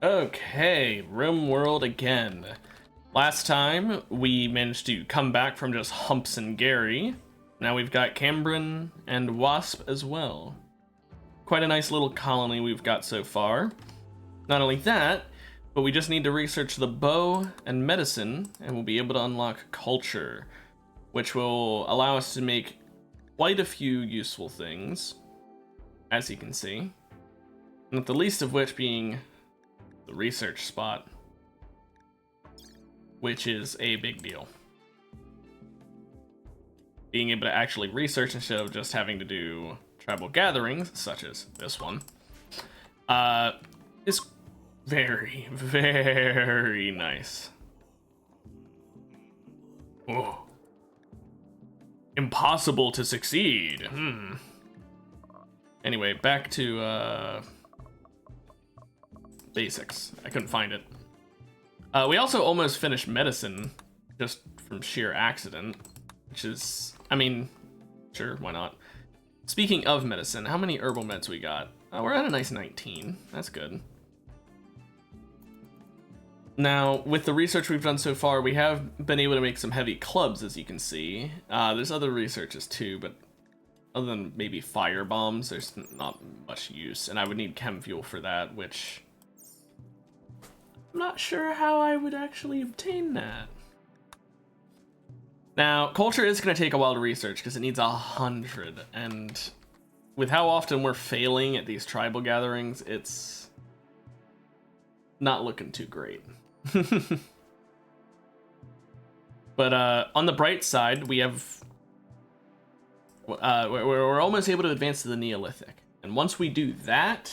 Okay, Rimworld again. Last time, we managed to come back from just Humps and Gary. Now we've got Cambrin and Wasp as well. Quite a nice little colony we've got so far. Not only that, but we just need to research the bow and medicine, and we'll be able to unlock culture, which will allow us to make quite a few useful things, as you can see. Not the least of which being the research spot, which is a big deal. Being able to actually research instead of just having to do tribal gatherings, such as this one, is very, very nice. Oh. Impossible to succeed. Anyway, back to basics. I couldn't find it. We also almost finished medicine just from sheer accident, which is, I mean, sure, why not? Speaking of medicine, how many herbal meds we got? We're at a nice 19. That's good. Now, with the research we've done so far, we have been able to make some heavy clubs, as you can see. There's other researches too, but other than maybe fire bombs, there's not much use, and I would need chem fuel for that, which I'm not sure how I would actually obtain that. Now, culture is going to take a while to research because it needs 100, and with how often we're failing at these tribal gatherings, it's not looking too great. But on the bright side, we have we're almost able to advance to the Neolithic, and once we do that,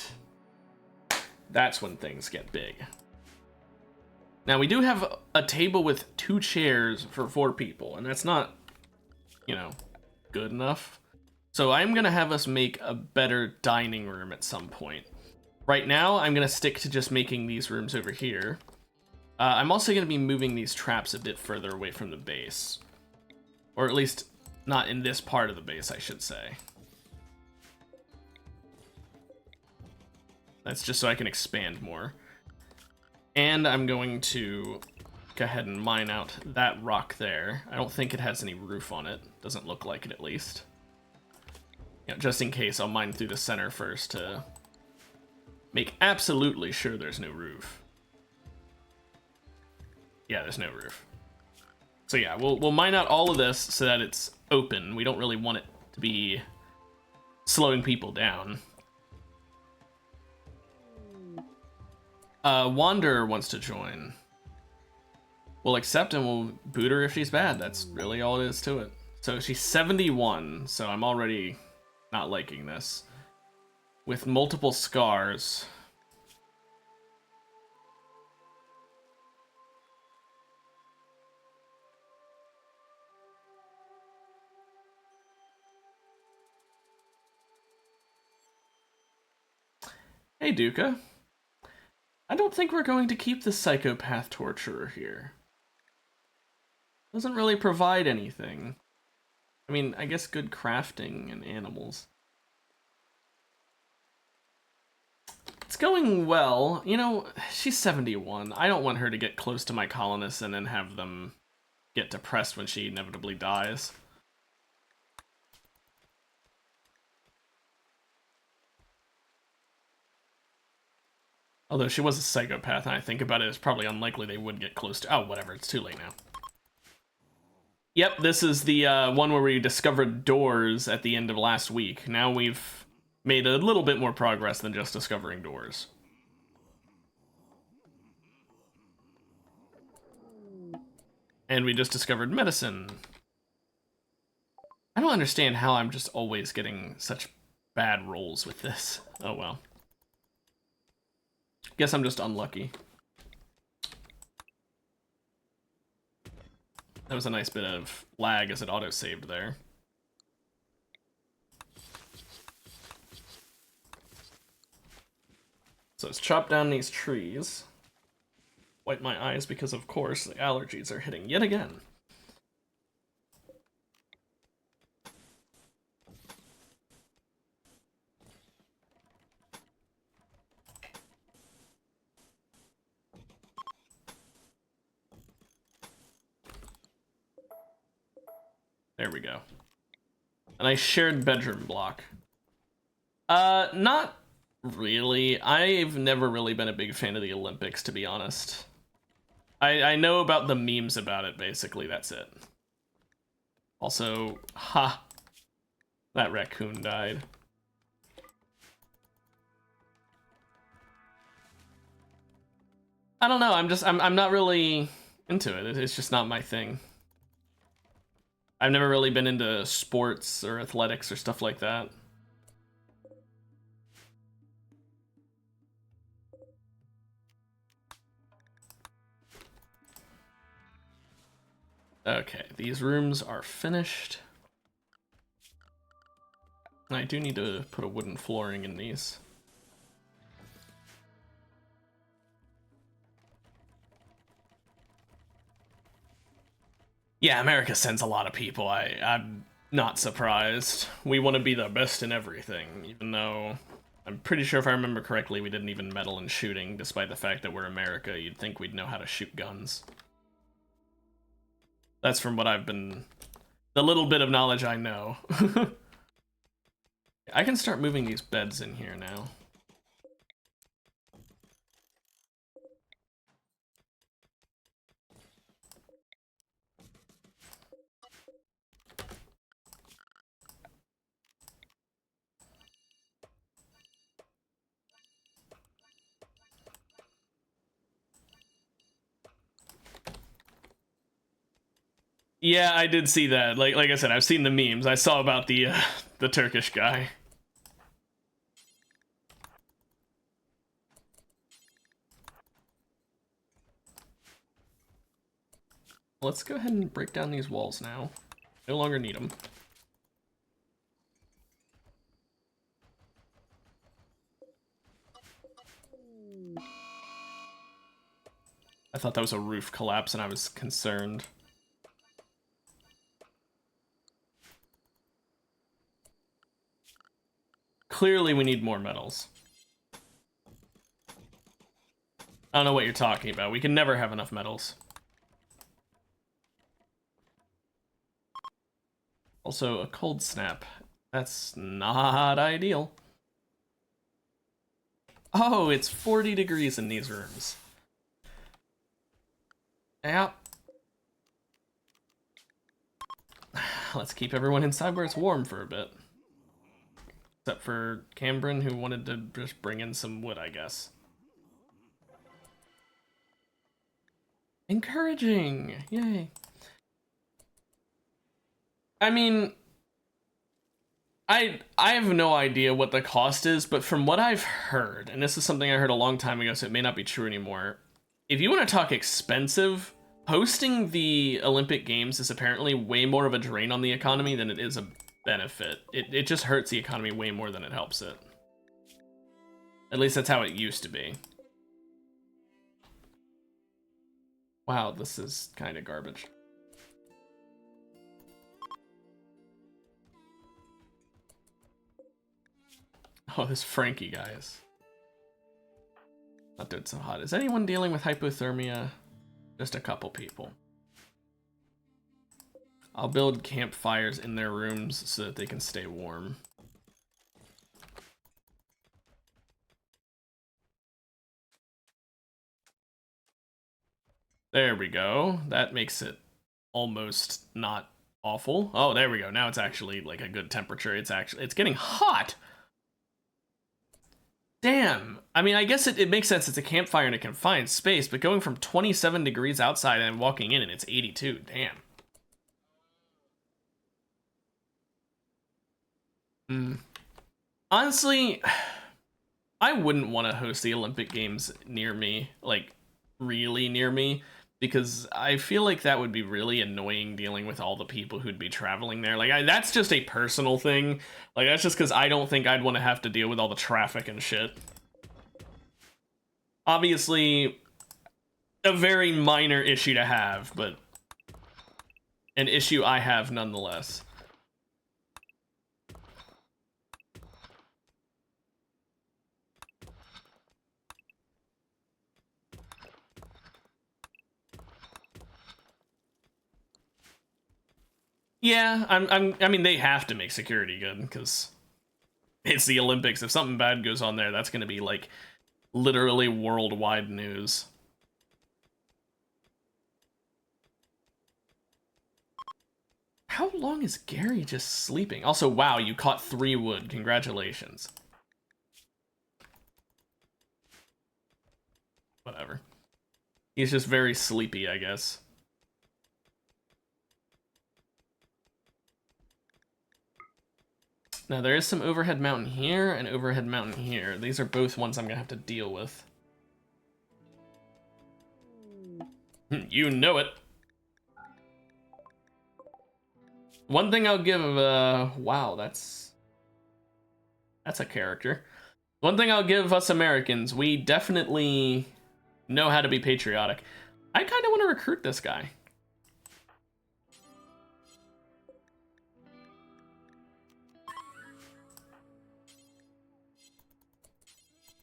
that's when things get big. Now, we do have a table with 2 chairs for 4 people, and that's not, you know, good enough. So I'm gonna have us make a better dining room at some point. Right now, I'm gonna stick to just making these rooms over here. I'm also gonna be moving these traps a bit further away from the base. Or at least, not in this part of the base, I should say. That's just so I can expand more. And I'm going to go ahead and mine out that rock there. I don't think it has any roof on it. Doesn't look like it, at least. You know, just in case, I'll mine through the center first to make absolutely sure there's no roof. Yeah, there's no roof. So yeah, we'll mine out all of this so that it's open. We don't really want it to be slowing people down. Wanderer wants to join. We'll accept and we'll boot her if she's bad. That's really all it is to it. So she's 71, so I'm already not liking this. With multiple scars. Hey, Duca. I don't think we're going to keep the psychopath torturer here. Doesn't really provide anything. I mean, I guess good crafting and animals. It's going well. You know, she's 71. I don't want her to get close to my colonists and then have them get depressed when she inevitably dies. Although she was a psychopath, and I think about it, it's probably unlikely they would get close to... Oh, whatever, it's too late now. Yep, this is the one where we discovered doors at the end of last week. Now we've made a little bit more progress than just discovering doors. And we just discovered medicine. I don't understand how I'm just always getting such bad rolls with this. Oh well. Guess I'm just unlucky. That was a nice bit of lag as it auto-saved there. So let's chop down these trees. Wipe my eyes because, of course, the allergies are hitting yet again. There we go. A nice shared bedroom block. Not really. I've never really been a big fan of the Olympics, to be honest. I know about the memes about it, basically, that's it. Also, ha! That raccoon died. I don't know, I'm not really into it. It's just not my thing. I've never really been into sports or athletics or stuff like that. Okay, these rooms are finished. I do need to put a wooden flooring in these. Yeah, America sends a lot of people. I'm not surprised. We want to be the best in everything, even though I'm pretty sure if I remember correctly, we didn't even meddle in shooting, despite the fact that we're America. You'd think we'd know how to shoot guns. That's from what I've been... the little bit of knowledge I know. I can start moving these beds in here now. Yeah, I did see that. Like I said, I've seen the memes. I saw about the Turkish guy. Let's go ahead and break down these walls now. No longer need them. I thought that was a roof collapse and I was concerned. Clearly we need more metals. I don't know what you're talking about. We can never have enough metals. Also, a cold snap. That's not ideal. Oh, it's 40 degrees in these rooms. Yeah. Let's keep everyone inside where it's warm for a bit. Except for Cambrin, who wanted to just bring in some wood, I guess. Encouraging! Yay. I mean, I have no idea what the cost is, but from what I've heard, and this is something I heard a long time ago, so it may not be true anymore, if you want to talk expensive, hosting the Olympic Games is apparently way more of a drain on the economy than it is a benefit. It just hurts the economy way more than it helps it. At least that's how it used to be. Wow, this is kind of garbage. Oh, this Frankie guy is not doing so hot. Is anyone dealing with hypothermia? Just a couple people. I'll build campfires in their rooms so that they can stay warm. There we go. That makes it almost not awful. Oh, there we go. Now it's actually like a good temperature. It's getting hot. Damn. I mean, I guess it makes sense. It's a campfire in a confined space, but going from 27 degrees outside and walking in and it's 82. Damn. Honestly, I wouldn't want to host the Olympic Games near me, like really near me, because I feel like that would be really annoying dealing with all the people who'd be traveling there. Like, that's just a personal thing. Like, that's just because I don't think I'd want to have to deal with all the traffic and shit. Obviously, a very minor issue to have, but an issue I have nonetheless. Yeah, I mean, they have to make security good because it's the Olympics. If something bad goes on there, that's going to be like literally worldwide news. How long is Gary just sleeping? Also, wow, you caught 3 wood. Congratulations. Whatever. He's just very sleepy, I guess. Now, there is some overhead mountain here and overhead mountain here. These are both ones I'm going to have to deal with. You know it. One thing I'll give, wow, that's a character. One thing I'll give us Americans, we definitely know how to be patriotic. I kind of want to recruit this guy.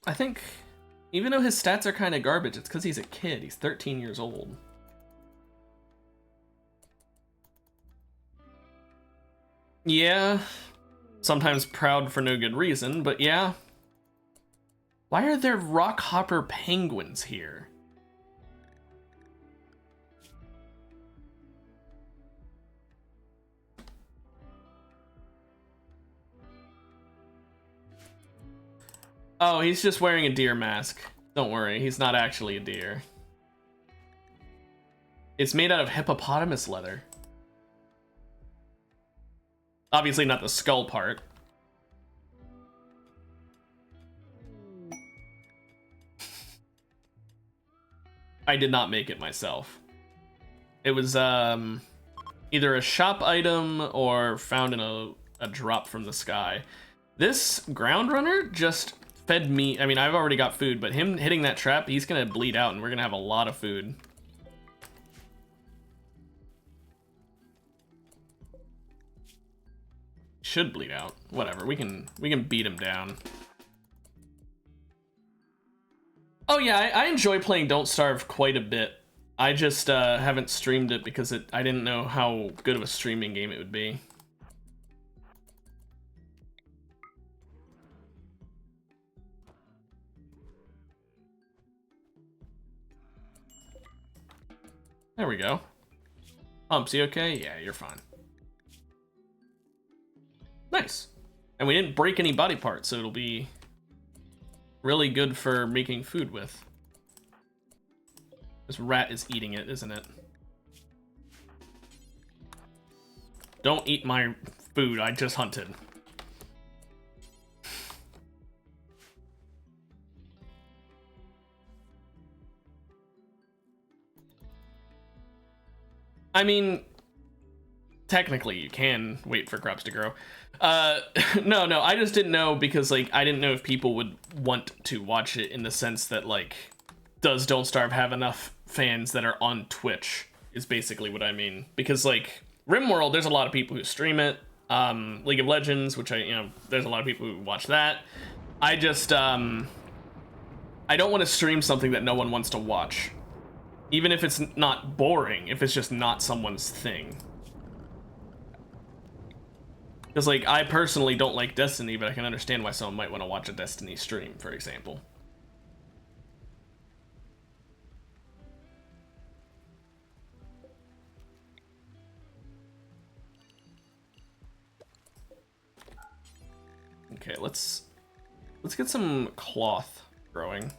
I think, even though his stats are kind of garbage, it's because he's a kid. He's 13 years old. Yeah, sometimes proud for no good reason, but yeah. Why are there rockhopper penguins here? Oh, he's just wearing a deer mask. Don't worry, he's not actually a deer. It's made out of hippopotamus leather. Obviously not the skull part. I did not make it myself. It was either a shop item or found in a drop from the sky. This ground runner just fed me. I mean, I've already got food, but him hitting that trap, he's gonna bleed out and we're gonna have a lot of food. Should bleed out. Whatever, we can beat him down. Oh yeah, I enjoy playing Don't Starve quite a bit. I just haven't streamed it because I didn't know how good of a streaming game it would be. There we go. Humps, you okay? Yeah, you're fine. Nice. And we didn't break any body parts, so it'll be really good for making food with. This rat is eating it, isn't it? Don't eat my food, I just hunted. I mean, technically you can wait for crops to grow. No, I just didn't know because, like, I didn't know if people would want to watch it in the sense that, like, does Don't Starve have enough fans that are on Twitch, is basically what I mean. Because, like, Rimworld, there's a lot of people who stream it. League of Legends, which there's a lot of people who watch that. I just, I don't want to stream something that no one wants to watch. Even if it's not boring, if it's just not someone's thing. Because, like, I personally don't like Destiny, but I can understand why someone might want to watch a Destiny stream, for example. Okay, let's get some cloth growing.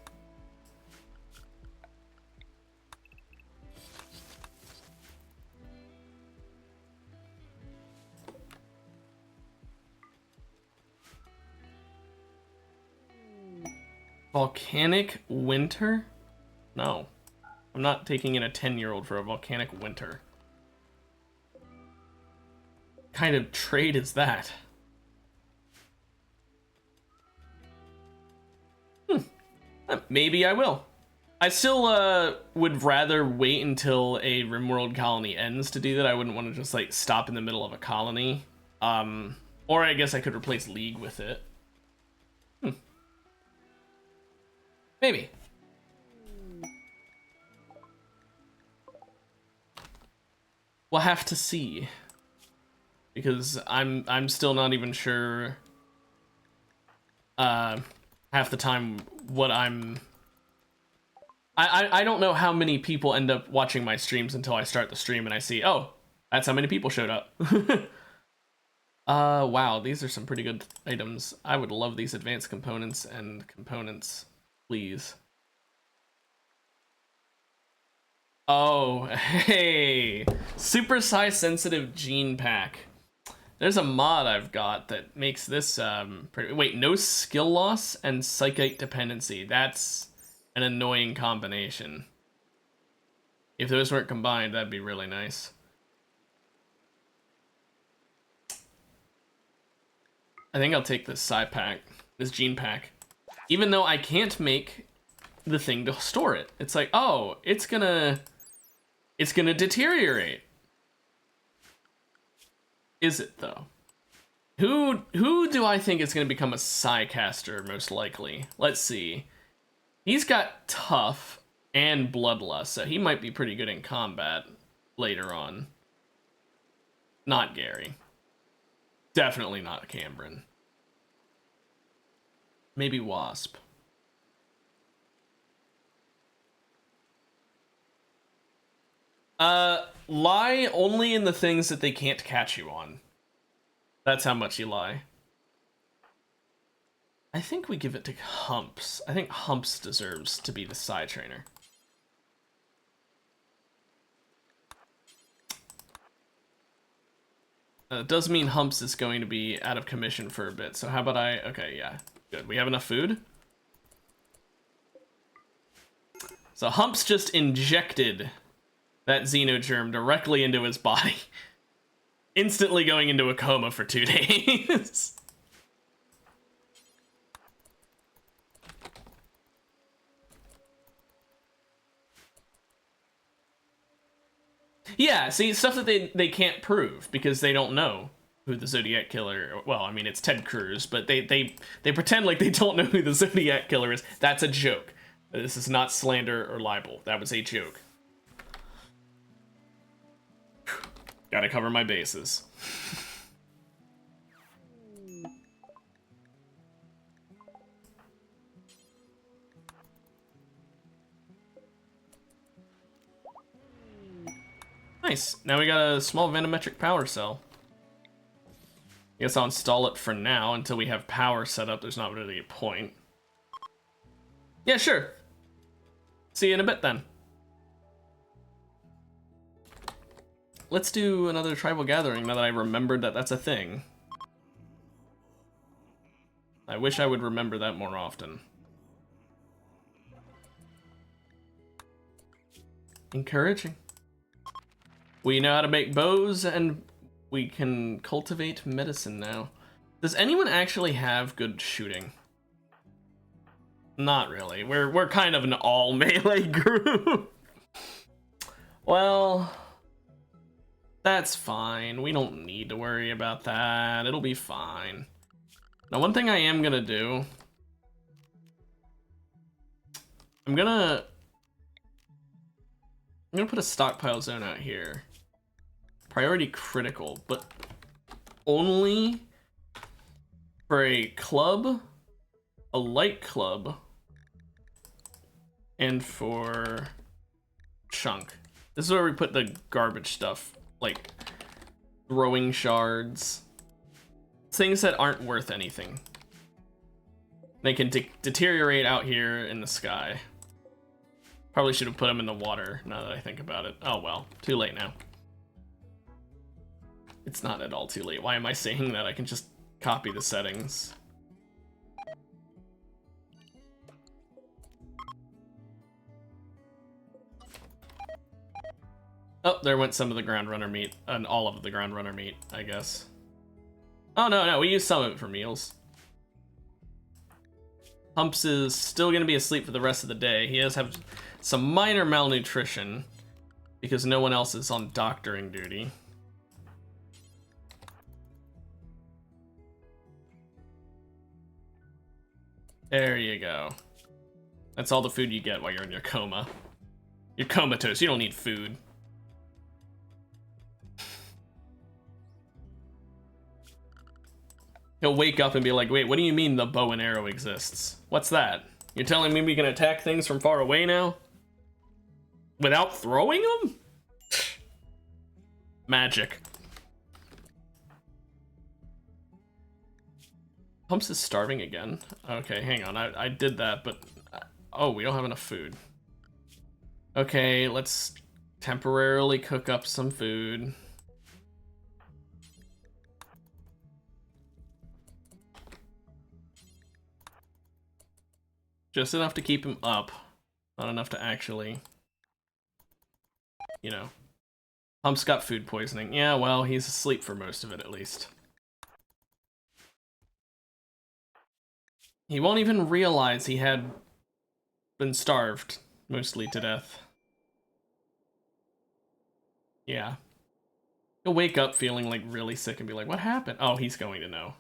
Volcanic winter? No. I'm not taking in a 10-year-old for a volcanic winter. What kind of trade is that? Maybe I will. I still would rather wait until a Rimworld colony ends to do that. I wouldn't want to just, like, stop in the middle of a colony. Or I guess I could replace League with it. Maybe. We'll have to see. because I'm still not even sure half the time what I don't know how many people end up watching my streams until I start the stream and I see, oh, that's how many people showed up. Wow, these are some pretty good items. I would love these advanced components and components, please. Oh, hey, super size sensitive gene pack. There's a mod I've got that makes this, wait, no skill loss and psychic dependency. That's an annoying combination. If those weren't combined, that'd be really nice. I think I'll take this psi pack, this gene pack. Even though I can't make the thing to store it. It's like, oh, it's gonna deteriorate. Is it though? Who do I think is gonna become a psi caster most likely? Let's see. He's got tough and bloodlust, so he might be pretty good in combat later on. Not Gary. Definitely not Cameron. Maybe Wasp. Lie only in the things that they can't catch you on. That's how much you lie. I think we give it to Humps. I think Humps deserves to be the psi trainer. It does mean Humps is going to be out of commission for a bit, so how about okay, yeah, good. We have enough food? So Humps just injected that xenogerm directly into his body, instantly going into a coma for 2 days. Yeah, see, stuff that they can't prove because they don't know who the Zodiac Killer, well, I mean, it's Ted Cruz, but they pretend like they don't know who the Zodiac Killer is. That's a joke. This is not slander or libel. That was a joke. Gotta cover my bases. Nice. Now we got a small venometric power cell. I guess I'll install it for now until we have power set up. There's not really a point. Yeah, sure. See you in a bit then. Let's do another tribal gathering now that I remembered that that's a thing. I wish I would remember that more often. Encouraging. We know how to make bows, and we can cultivate medicine now. Does anyone actually have good shooting? Not really. We're kind of an all melee group. Well, that's fine. We don't need to worry about that. It'll be fine. Now, one thing I am gonna do, I'm gonna put a stockpile zone out here. Priority critical, but only for a club, a light club, and for chunk. This is where we put the garbage stuff, like throwing shards, things that aren't worth anything. They can deteriorate out here in the sky. Probably should have put them in the water now that I think about it. Oh well, too late now. It's not at all too late. Why am I saying that? I can just copy the settings. Oh, there went some of the ground runner meat, and all of the ground runner meat, I guess. Oh no, we used some of it for meals. Humps is still gonna be asleep for the rest of the day. He does have some minor malnutrition because no one else is on doctoring duty. There you go. That's all the food you get while you're in your coma. You're comatose, you don't need food. He'll wake up and be like, wait, what do you mean the bow and arrow exists? What's that? You're telling me we can attack things from far away now? Without throwing them? Magic. Pumps is starving again. Okay, hang on. I did that, but... Oh, we don't have enough food. Okay, let's temporarily cook up some food. Just enough to keep him up. Not enough to actually... You know. Pump's got food poisoning. Yeah, well, he's asleep for most of it, at least. He won't even realize he had been starved, mostly to death. Yeah. He'll wake up feeling like really sick and be like, what happened? Oh, he's going to know.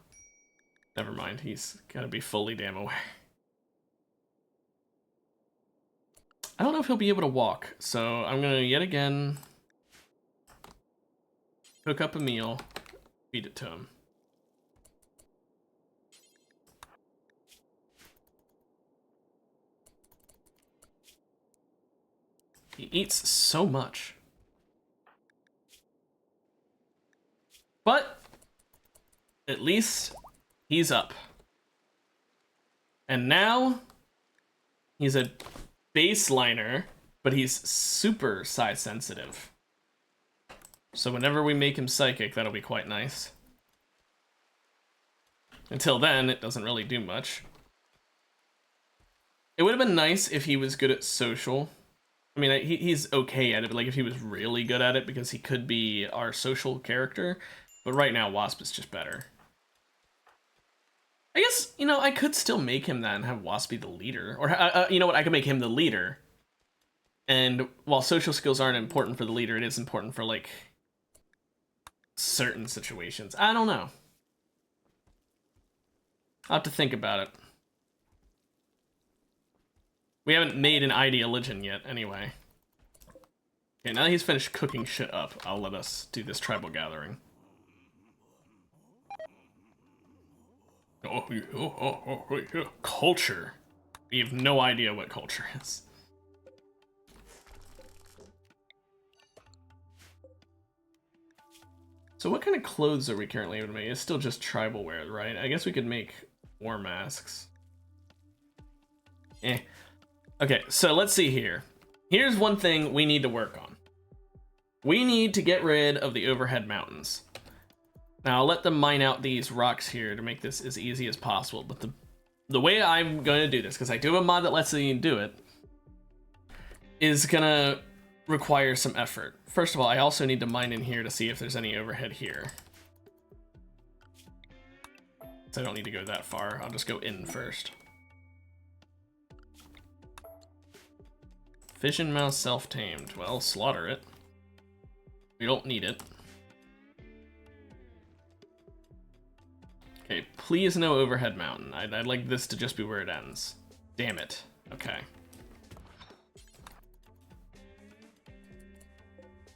Never mind, he's gotta be fully damn aware. I don't know if he'll be able to walk, so I'm gonna yet again cook up a meal, feed it to him. He eats so much. But at least he's up. And now he's a baseliner, but he's super size sensitive. So whenever we make him psychic, that'll be quite nice. Until then, it doesn't really do much. It would have been nice if he was good at social. I mean, he's okay at it, but like if he was really good at it, because he could be our social character. But right now, Wasp is just better. I guess, you know, I could still make him that and have Wasp be the leader. Or, you know what, I could make him the leader. And while social skills aren't important for the leader, it is important for, like, certain situations. I don't know. I'll have to think about it. We haven't made an ideologian yet, anyway. Okay, now that he's finished cooking shit up, I'll let us do this tribal gathering. Culture. We have no idea what culture is. So what kind of clothes are we currently able to make? It's still just tribal wear, right? I guess we could make war masks. Eh. Okay, so let's see here. Here's one thing we need to work on. We need to get rid of the overhead mountains. Now, I'll let them mine out these rocks here to make this as easy as possible, but the way I'm going to do this, because I do have a mod that lets you do it, is gonna require some effort. First of all, I also need to mine in here to see if there's any overhead here. So I don't need to go that far. I'll just go in first. Fission mouse self-tamed. Well, slaughter it. We don't need it. Okay, please no overhead mountain. I'd like this to just be where it ends. Damn it. Okay.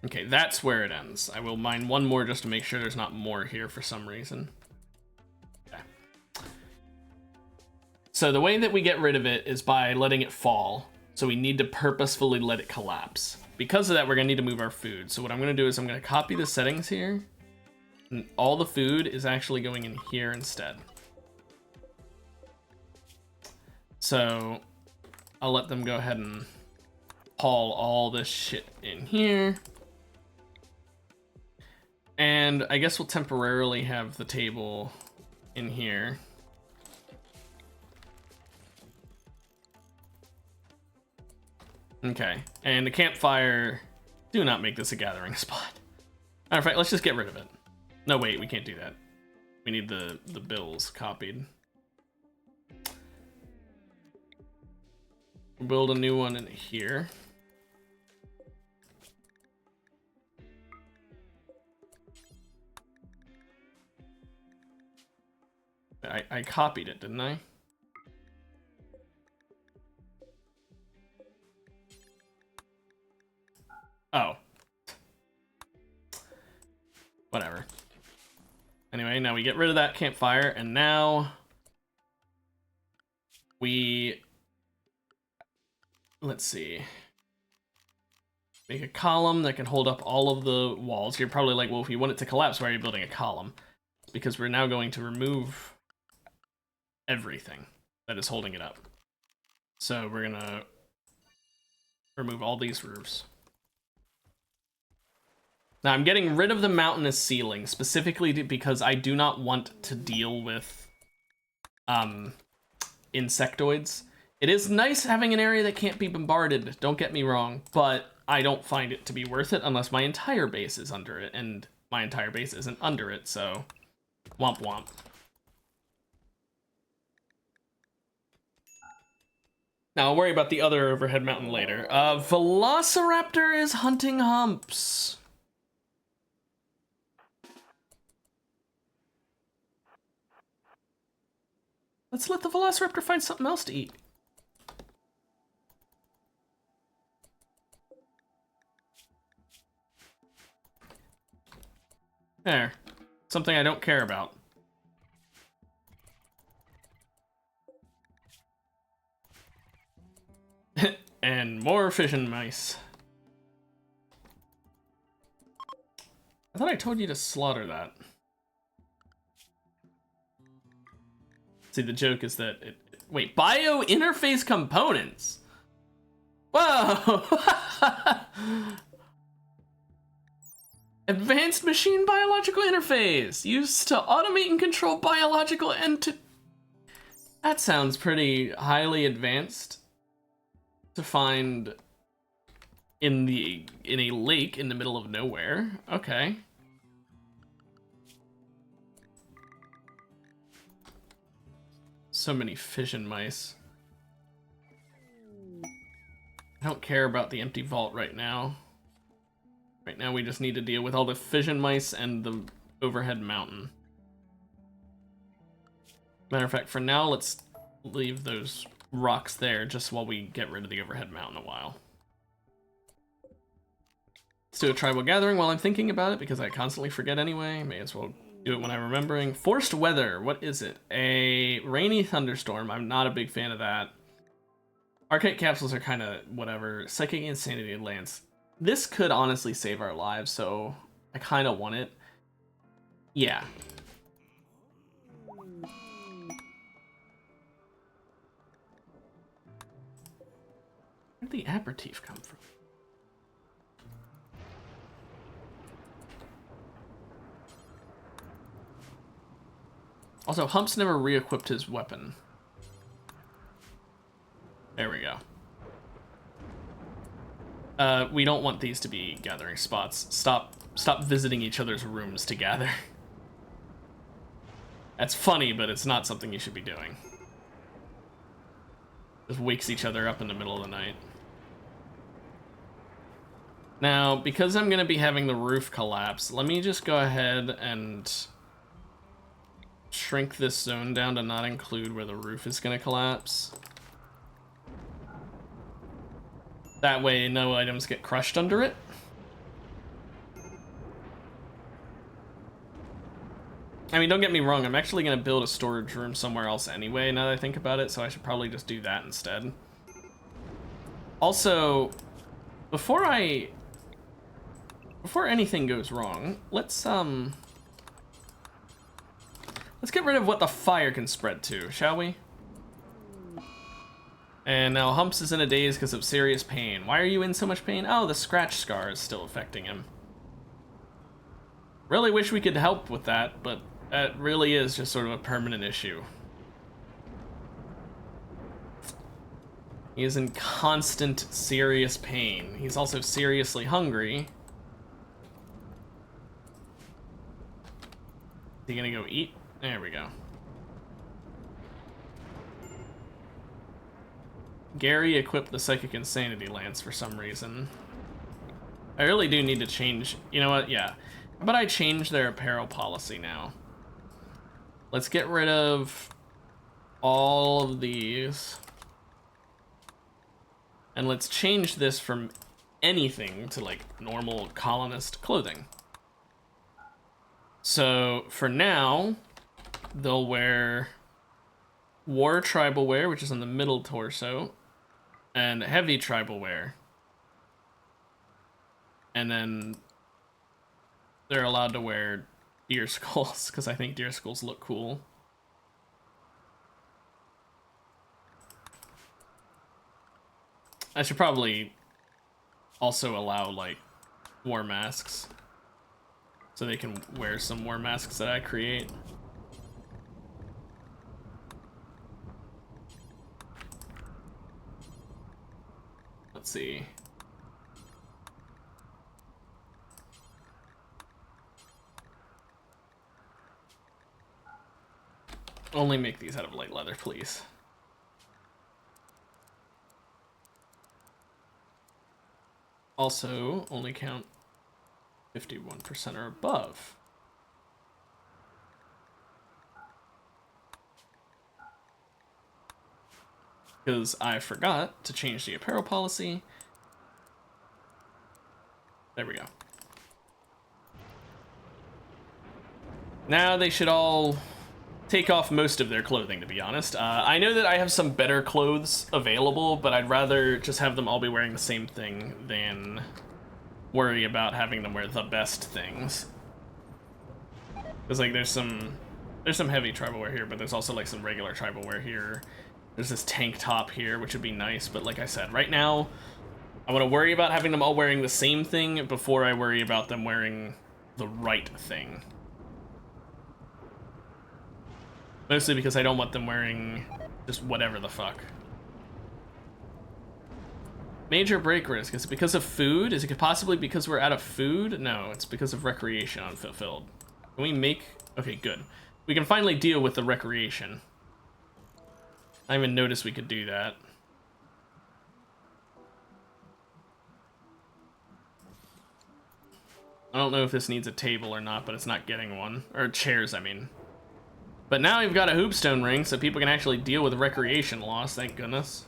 Okay, that's where it ends. I will mine one more just to make sure there's not more here for some reason. Okay. So the way that we get rid of it is by letting it fall. So we need to purposefully let it collapse. Because of that, we're gonna need to move our food. So what I'm gonna do is I'm gonna copy the settings here. And all the food is actually going in here instead. So I'll let them go ahead and haul all this shit in here. And I guess we'll temporarily have the table in here. Okay, and the campfire, do not make this a gathering spot. Matter of fact, let's just get rid of it. No, wait, we can't do that. We need the bills copied. Build a new one in here. I copied it, didn't I? Oh. Whatever. Anyway, Anyway, now we get rid of that campfire, and now we, let's see, make a column that can hold up all of the walls. You're probably like, well, if you want it to collapse, why are you building a column? Because we're now going to remove everything that is holding it up. So we're gonna remove all these roofs. Now I'm getting rid of the mountainous ceiling, specifically because I do not want to deal with insectoids. It is nice having an area that can't be bombarded, don't get me wrong, but I don't find it to be worth it unless my entire base is under it, and my entire base isn't under it, so womp womp. Now I'll worry about the other overhead mountain later. Velociraptor is hunting humps. Let's let the Velociraptor find something else to eat. There. Something I don't care about. And more fission mice. I thought I told you to slaughter that. See, the joke is that it... Wait, bio-interface components? Whoa! Advanced machine biological interface! Used to automate and control biological That sounds pretty highly advanced to find in a lake in the middle of nowhere. Okay. So many fission mice. I don't care about the empty vault right now. Right now we just need to deal with all the fission mice and the overhead mountain. Matter of fact, for now, let's leave those rocks there just while we get rid of the overhead mountain a while. Let's do a tribal gathering while I'm thinking about it, because I constantly forget anyway. May as well do it when I'm remembering. Forced weather, what is it? A rainy thunderstorm. I'm not a big fan of that. Archaic capsules are kind of whatever. Psychic insanity lance. This could honestly save our lives, so I kind of want it. Yeah. Where did the aperitif come from? Also, Humps never re-equipped his weapon. There we go. We don't want these to be gathering spots. Stop visiting each other's rooms to gather. That's funny, but it's not something you should be doing. Just wakes each other up in the middle of the night. Now, because I'm gonna be having the roof collapse, let me just go ahead and shrink this zone down to not include where the roof is gonna collapse. That way, no items get crushed under it. I mean, don't get me wrong, I'm actually gonna build a storage room somewhere else anyway, now that I think about it, so I should probably just do that instead. Also, before anything goes wrong, let's get rid of what the fire can spread to, shall we? And now Humps is in a daze because of serious pain. Why are you in so much pain? Oh, the scratch scar is still affecting him. Really wish we could help with that, but that really is just sort of a permanent issue. He is in constant, serious pain. He's also seriously hungry. Is he gonna go eat? There we go. Gary equipped the Psychic Insanity Lance for some reason. I really do need to change... You know what? Yeah. How about I change their apparel policy now? Let's get rid of all of these. And let's change this from anything to, like, normal colonist clothing. So for now, they'll wear war tribal wear, which is on the middle torso, and heavy tribal wear. And then they're allowed to wear deer skulls, because I think deer skulls look cool. I should probably also allow, like, war masks, so they can wear some war masks that I create. Let's see. Only make these out of light leather, please. Also, only count 51% or above. Because I forgot to change the apparel policy. There we go. Now they should all take off most of their clothing, to be honest. I know that I have some better clothes available, but I'd rather just have them all be wearing the same thing than worry about having them wear the best things. Because, like, there's some heavy tribal wear here, but there's also, like, some regular tribal wear here. There's this tank top here, which would be nice, but like I said, right now, I want to worry about having them all wearing the same thing before I worry about them wearing the right thing. Mostly because I don't want them wearing just whatever the fuck. Major break risk. Is it because of food? Is it possibly because we're out of food? No, it's because of recreation unfulfilled. Can we make... Okay, good. We can finally deal with the recreation. I didn't even notice we could do that. I don't know if this needs a table or not, but it's not getting one. Or chairs, I mean. But now we've got a hoopstone ring, so people can actually deal with recreation loss, thank goodness.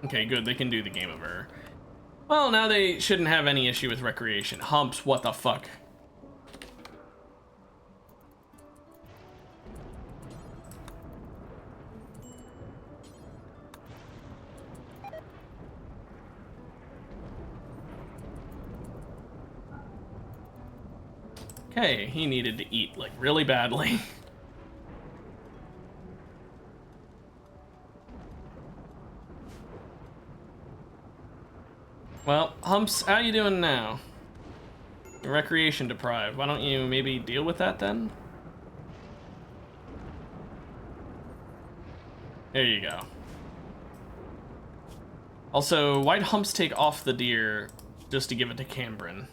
Okay, good, they can do the game of Err. Well, now they shouldn't have any issue with recreation. Humps, what the fuck? Okay, he needed to eat, like, really badly. Well, Humps, how you doing now? You're recreation deprived. Why don't you maybe deal with that then? There you go. Also, why'd Humps take off the deer just to give it to Cambrin?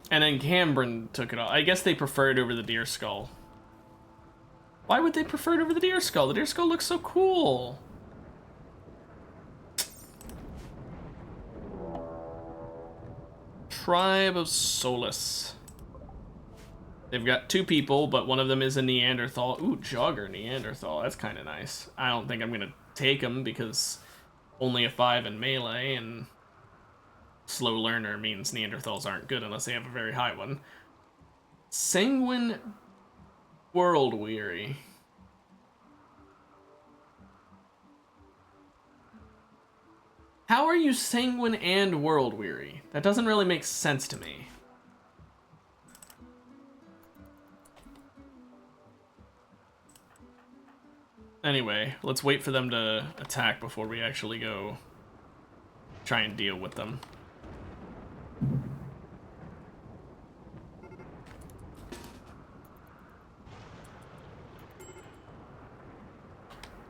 And then Cambrin took it off. I guess they preferred over the deer skull. Why would they prefer it over the deer skull? The deer skull looks so cool. Tribe of Solus. They've got 2 people, but one of them is a Neanderthal. Ooh, Jogger Neanderthal. That's kind of nice. I don't think I'm going to take him because only a 5 in melee, and slow learner means Neanderthals aren't good unless they have a very high one. Sanguine World Weary. How are you sanguine and world weary? That doesn't really make sense to me. Anyway, let's wait for them to attack before we actually go try and deal with them.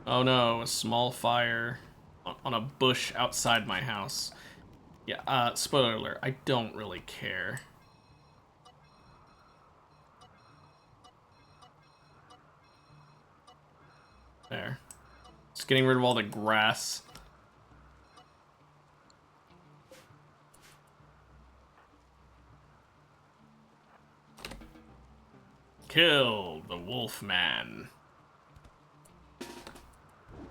Oh no, a small fire on a bush outside my house. Yeah, spoiler alert, I don't really care. There. Just getting rid of all the grass. Kill the wolf man.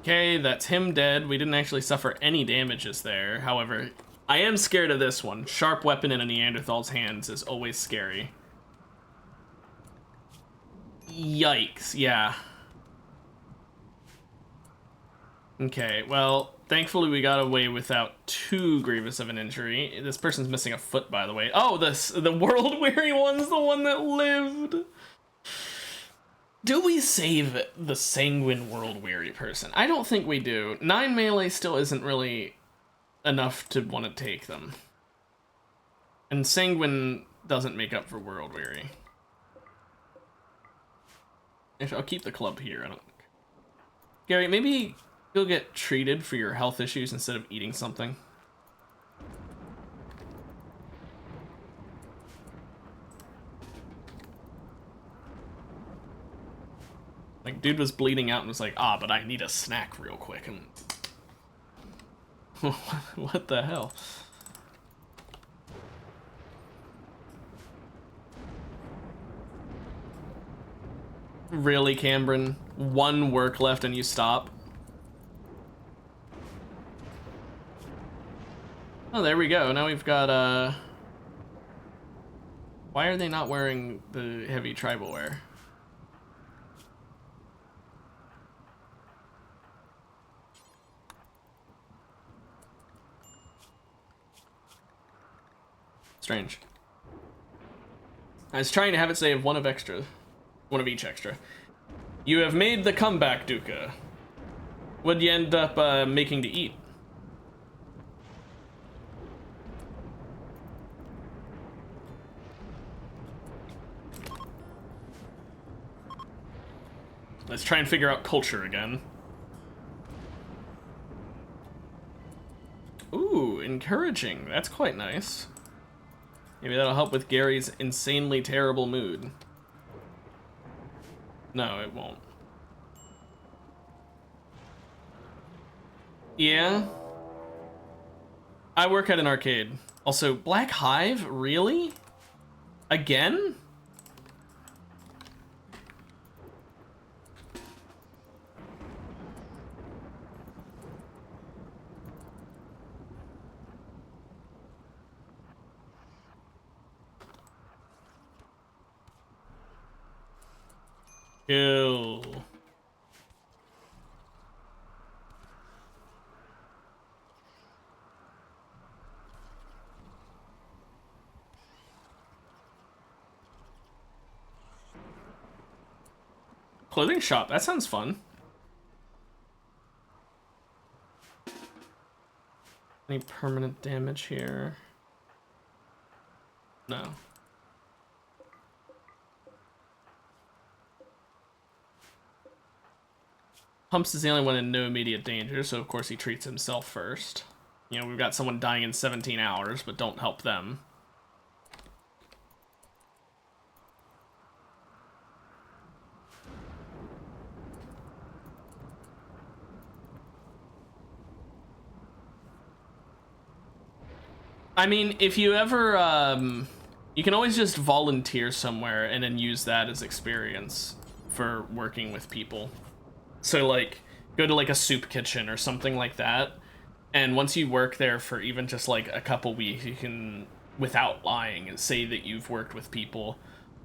Okay, that's him dead. We didn't actually suffer any damages there. However, I am scared of this one. Sharp weapon in a Neanderthal's hands is always scary. Yikes, yeah. Okay, well, thankfully we got away without too grievous of an injury. This person's missing a foot, by the way. Oh, the world-weary one's the one that lived. Do we save the sanguine world-weary person? I don't think we do. 9 melee still isn't really enough to want to take them. And sanguine doesn't make up for world-weary. Actually, I'll keep the club here. I don't... Gary, maybe you'll get treated for your health issues instead of eating something. Like, dude was bleeding out and was like, ah, but I need a snack real quick. And what the hell? Really, Cameron? One work left and you stop? Oh, there we go. Now we've got, why are they not wearing the heavy tribal wear? Strange. I was trying to have it say one of each extra. You have made the comeback, Duca. What'd you end up making to eat? Let's try and figure out culture again. Ooh, encouraging. That's quite nice. Maybe that'll help with Gary's insanely terrible mood. No, it won't. Yeah. I work at an arcade. Also, Black Hive? Really? Again? Kill. Clothing shop, that sounds fun. Any permanent damage here? No. Humps is the only one in no immediate danger, so of course he treats himself first. You know, we've got someone dying in 17 hours, but don't help them. I mean, if you ever, you can always just volunteer somewhere and then use that as experience for working with people. So, like, go to, like, a soup kitchen or something like that, and once you work there for even just, like, a couple weeks, you can, without lying, say that you've worked with people,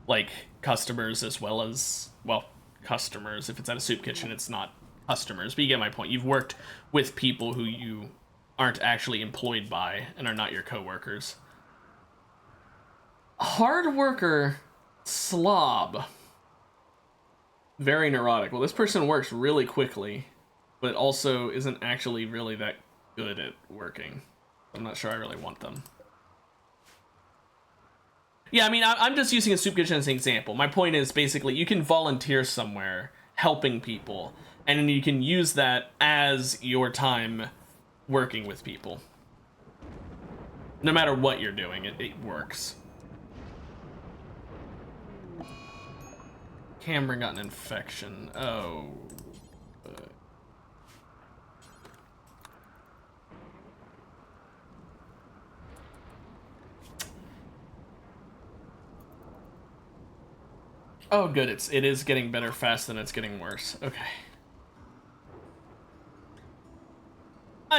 like, customers as well as, well, customers. If it's at a soup kitchen, it's not customers, but you get my point. You've worked with people who you aren't actually employed by and are not your coworkers. Hard worker slob. Very neurotic. Well, this person works really quickly, but also isn't actually really that good at working. I'm not sure I really want them. Yeah, I mean, I'm just using a soup kitchen as an example. My point is, basically, you can volunteer somewhere helping people, and then you can use that as your time working with people. No matter what you're doing, it works. Cameron got an infection. Oh. Oh, good. It is getting better fast than it's getting worse. Okay.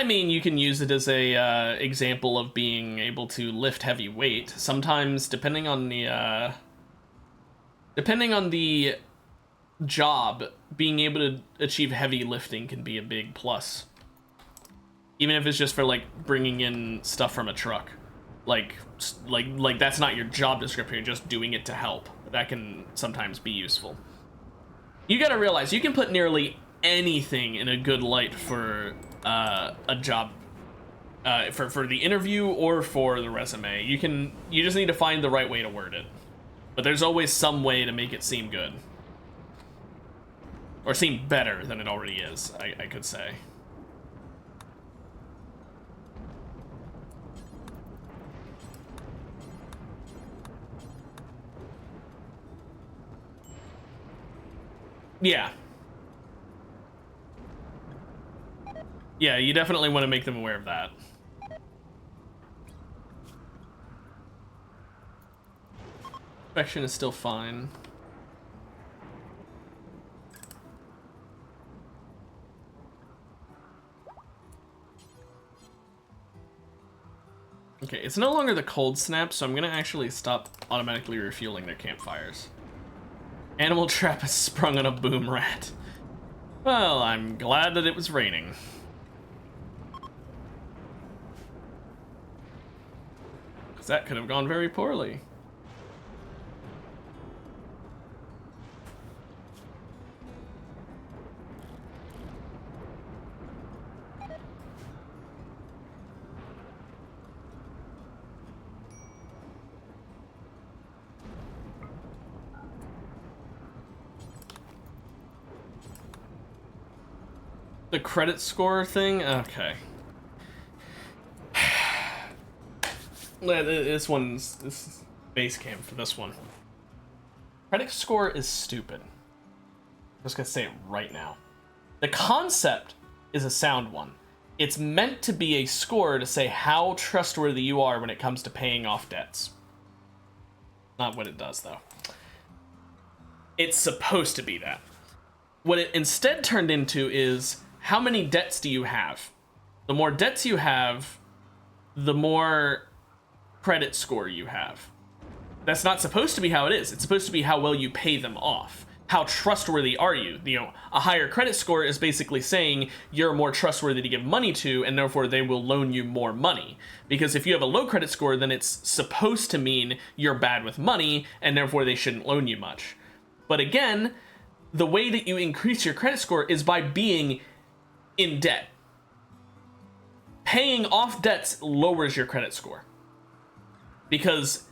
I mean, you can use it as a example of being able to lift heavy weight. Sometimes, depending on the job, being able to achieve heavy lifting can be a big plus. Even if it's just for like bringing in stuff from a truck, like that's not your job description. You're just doing it to help. That can sometimes be useful. You got to realize you can put nearly anything in a good light for a job, for the interview or for the resume. You just need to find the right way to word it. But there's always some way to make it seem good. Or seem better than it already is, I could say. Yeah. Yeah, you definitely want to make them aware of that. Inspection is still fine. Okay, it's no longer the cold snap, so I'm gonna actually stop automatically refueling their campfires. Animal trap has sprung on a boom rat. Well, I'm glad that it was raining. Because that could have gone very poorly. The credit score thing? Okay. This base camp for this one. Credit score is stupid. I'm just gonna say it right now. The concept is a sound one. It's meant to be a score to say how trustworthy you are when it comes to paying off debts. Not what it does, though. It's supposed to be that. What it instead turned into is, how many debts do you have? The more debts you have, the more credit score you have. That's not supposed to be how it is. It's supposed to be how well you pay them off. How trustworthy are you? You know, a higher credit score is basically saying you're more trustworthy to give money to, and therefore they will loan you more money. Because if you have a low credit score, then it's supposed to mean you're bad with money, and therefore they shouldn't loan you much. But again, the way that you increase your credit score is by being in debt. Paying off debts lowers your credit score. Because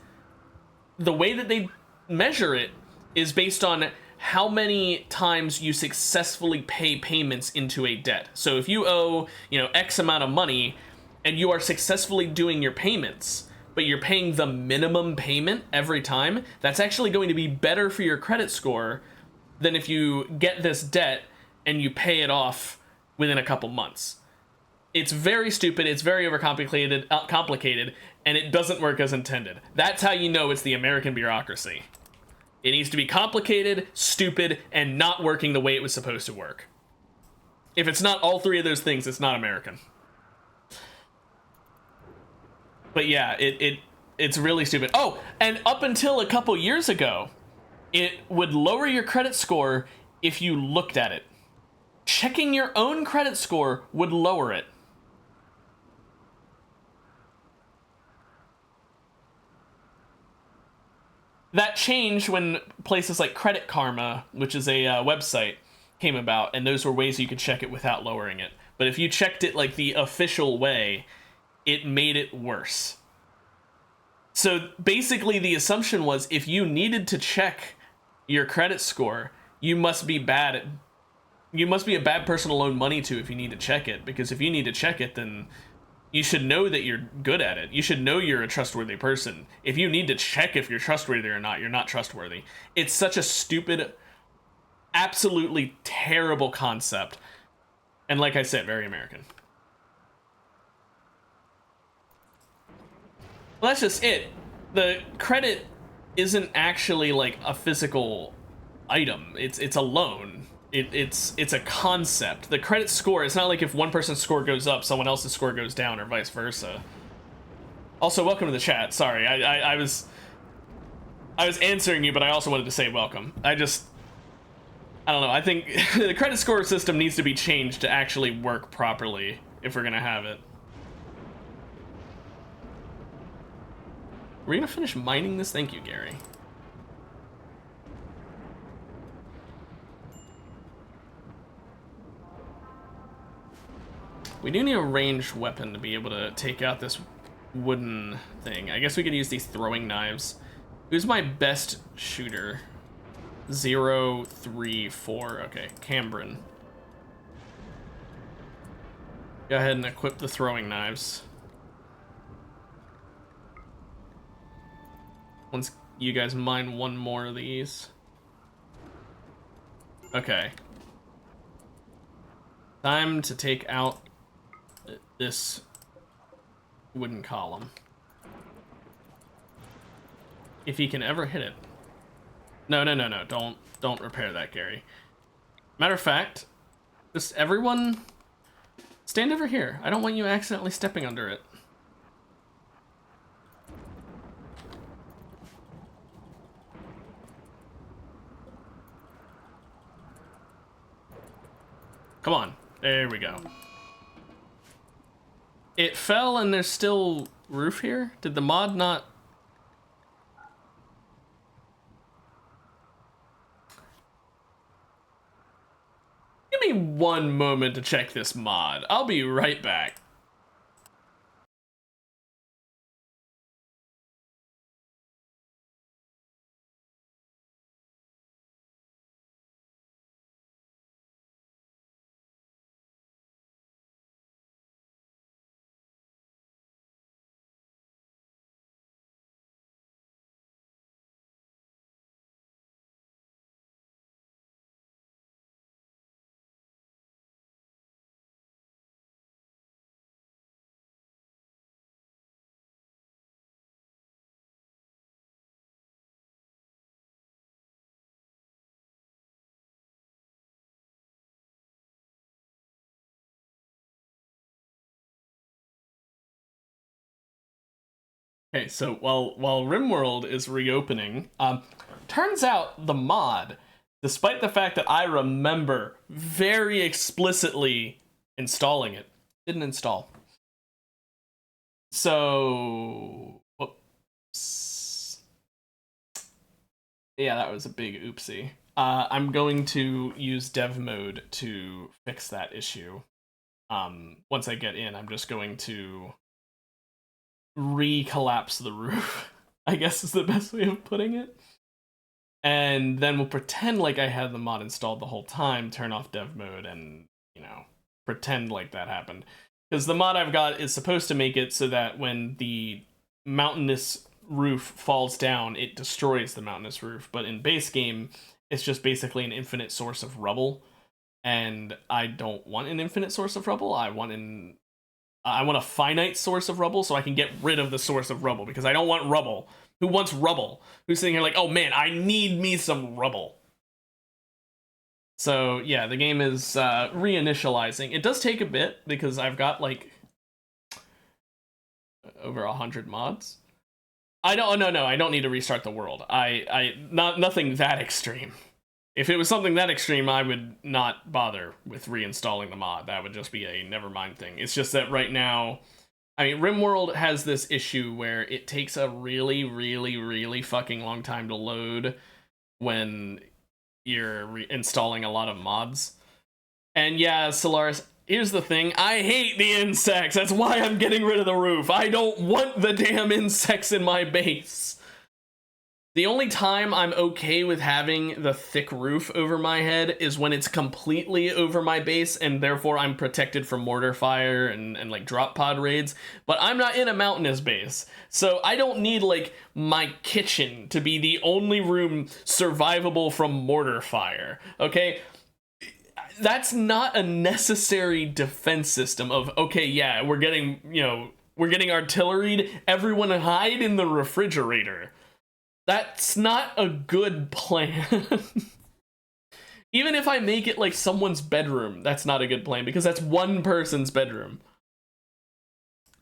the way that they measure it is based on how many times you successfully pay payments into a debt. So if you owe, X amount of money and you are successfully doing your payments, but you're paying the minimum payment every time, that's actually going to be better for your credit score than if you get this debt and you pay it off within a couple months. It's very stupid, it's very complicated, and it doesn't work as intended. That's how you know it's the American bureaucracy. It needs to be complicated, stupid, and not working the way it was supposed to work. If it's not all three of those things, it's not American. But yeah, it's really stupid. Oh, and up until a couple years ago, it would lower your credit score if you looked at it. Checking your own credit score would lower it. That changed when places like Credit Karma, which is a website, came about, and those were ways you could check it without lowering it. But if you checked it like the official way, it made it worse. So basically the assumption was if you needed to check your credit score, you must be a bad person to loan money to if you need to check it, because if you need to check it, then you should know that you're good at it. You should know you're a trustworthy person. If you need to check if you're trustworthy or not, you're not trustworthy. It's such a stupid, absolutely terrible concept. And like I said, very American. Well, that's just it. The credit isn't actually like a physical item. It's a loan. It's a concept. The credit score, it's not like if one person's score goes up, someone else's score goes down, or vice versa. Also, welcome to the chat. Sorry, I was answering you, but I also wanted to say welcome. I don't know. I think the credit score system needs to be changed to actually work properly if we're gonna have it. We're gonna finish mining this. Thank you, Gary. We do need a ranged weapon to be able to take out this wooden thing. I guess we could use these throwing knives. Who's my best shooter? 0, 3, 4. Okay, Cambrin. Go ahead and equip the throwing knives. Once you guys mine one more of these. Okay. Time to take out this wooden column. If he can ever hit it. No. Don't repair that, Gary. Matter of fact, just everyone stand over here. I don't want you accidentally stepping under it. Come on. There we go. It fell and there's still roof here? Did the mod not... Give me one moment to check this mod. I'll be right back. Okay, so while Rimworld is reopening, turns out the mod, despite the fact that I remember very explicitly installing it, didn't install. So, whoops. Yeah, that was a big oopsie. I'm going to use dev mode to fix that issue. Once I get in, I'm just going to re-collapse the roof, I guess is the best way of putting it. And then we'll pretend like I had the mod installed the whole time, turn off dev mode, and, you know, pretend like that happened. Because the mod I've got is supposed to make it so that when the mountainous roof falls down, it destroys the mountainous roof. But in base game, it's just basically an infinite source of rubble. And I don't want an infinite source of rubble. I want a finite source of rubble so I can get rid of the source of rubble, because I don't want rubble. Who wants rubble? Who's sitting here like, oh man, I need me some rubble. So yeah, the game is reinitializing. It does take a bit because I've got like over 100 mods. I don't need to restart the world. Nothing that extreme. If it was something that extreme, I would not bother with reinstalling the mod. That would just be a nevermind thing. It's just that right now, I mean, Rimworld has this issue where it takes a really, really, really fucking long time to load when you're installing a lot of mods. And yeah, Solaris, here's the thing. I hate the insects. That's why I'm getting rid of the roof. I don't want the damn insects in my base. The only time I'm okay with having the thick roof over my head is when it's completely over my base, and therefore I'm protected from mortar fire and like drop pod raids. But I'm not in a mountainous base, so I don't need like my kitchen to be the only room survivable from mortar fire, okay? That's not a necessary defense system of, okay, yeah, we're getting artilleried, everyone hide in the refrigerator. That's not a good plan. Even if I make it like someone's bedroom, that's not a good plan because that's one person's bedroom.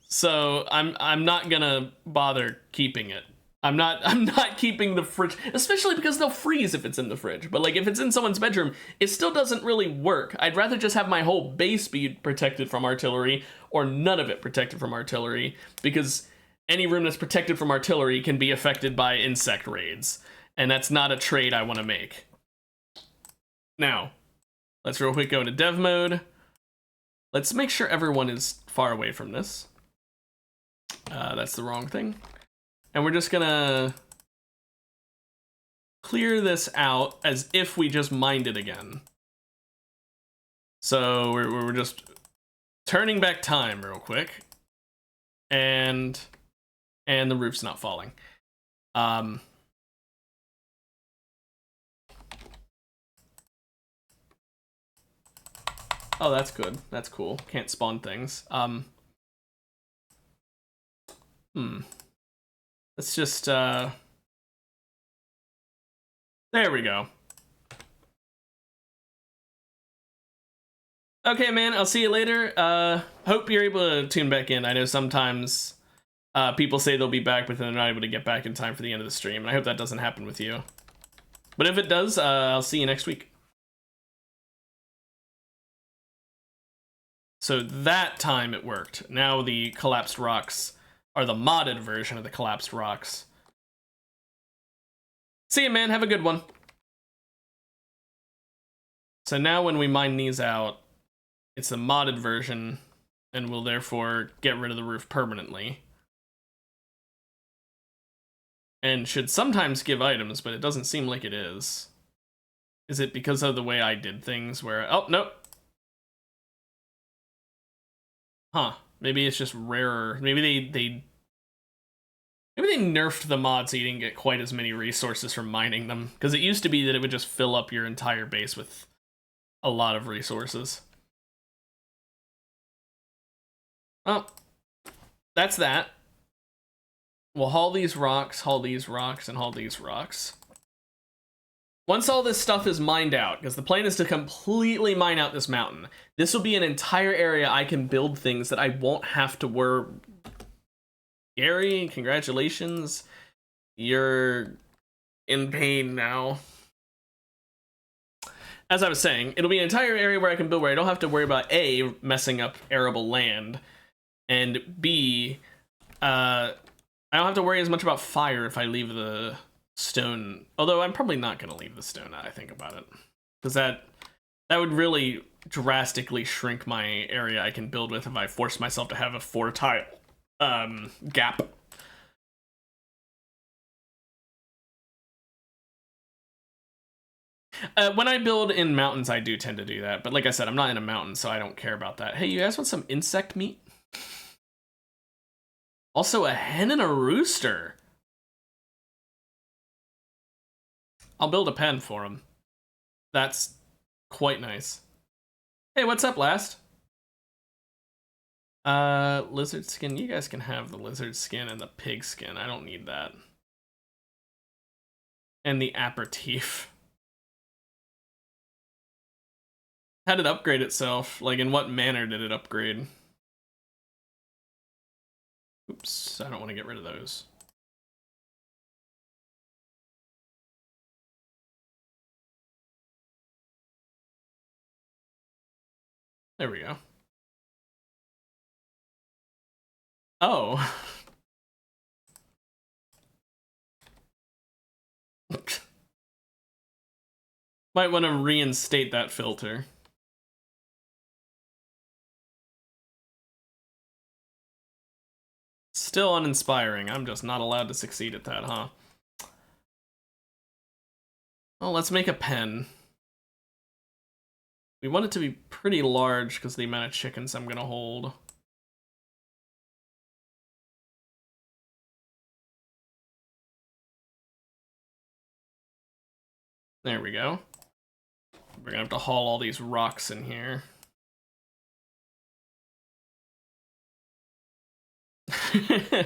So I'm not gonna bother keeping it. I'm not keeping the fridge, especially because they'll freeze if it's in the fridge. But like if it's in someone's bedroom, it still doesn't really work. I'd rather just have my whole base be protected from artillery or none of it protected from artillery, because any room that's protected from artillery can be affected by insect raids, and that's not a trade I want to make. Now, let's real quick go into dev mode. Let's make sure everyone is far away from this. That's the wrong thing. And we're just gonna clear this out as if we just mined it again. So we're just turning back time real quick. And the roof's not falling. Oh, that's good. That's cool. Can't spawn things. Let's just, there we go. Okay, man, I'll see you later. Hope you're able to tune back in. I know sometimes people say they'll be back, but then they're not able to get back in time for the end of the stream. And I hope that doesn't happen with you. But if it does, I'll see you next week. So that time it worked. Now the collapsed rocks are the modded version of the collapsed rocks. See you, man. Have a good one. So now when we mine these out, it's the modded version, and we'll therefore get rid of the roof permanently. And should sometimes give items, but it doesn't seem like it is. Is it because of the way I did things where... Oh, no. Huh. Maybe it's just rarer. Maybe they nerfed the mod so you didn't get quite as many resources from mining them. Because it used to be that it would just fill up your entire base with a lot of resources. Oh. That's that. We'll haul these rocks, and haul these rocks. Once all this stuff is mined out, because the plan is to completely mine out this mountain, this will be an entire area I can build things that I won't have to worry. Gary, congratulations. You're in pain now. As I was saying, it'll be an entire area where I can build where I don't have to worry about A, messing up arable land, and B, I don't have to worry as much about fire if I leave the stone. Although I'm probably not going to leave the stone now I think about it. Because that would really drastically shrink my area I can build with if I force myself to have a 4-tile gap. When I build in mountains, I do tend to do that. But like I said, I'm not in a mountain, so I don't care about that. Hey, you guys want some insect meat? Also, a hen and a rooster. I'll build a pen for them. That's quite nice. Hey, what's up, Last? Lizard skin. You guys can have the lizard skin and the pig skin. I don't need that. And the aperitif. How did it upgrade itself? Like, in what manner did it upgrade? Oops, I don't want to get rid of those. There we go. Oh. Might want to reinstate that filter. Still uninspiring. I'm just not allowed to succeed at that, huh? Well, let's make a pen. We want it to be pretty large because of the amount of chickens I'm gonna hold. There we go. We're gonna have to haul all these rocks in here.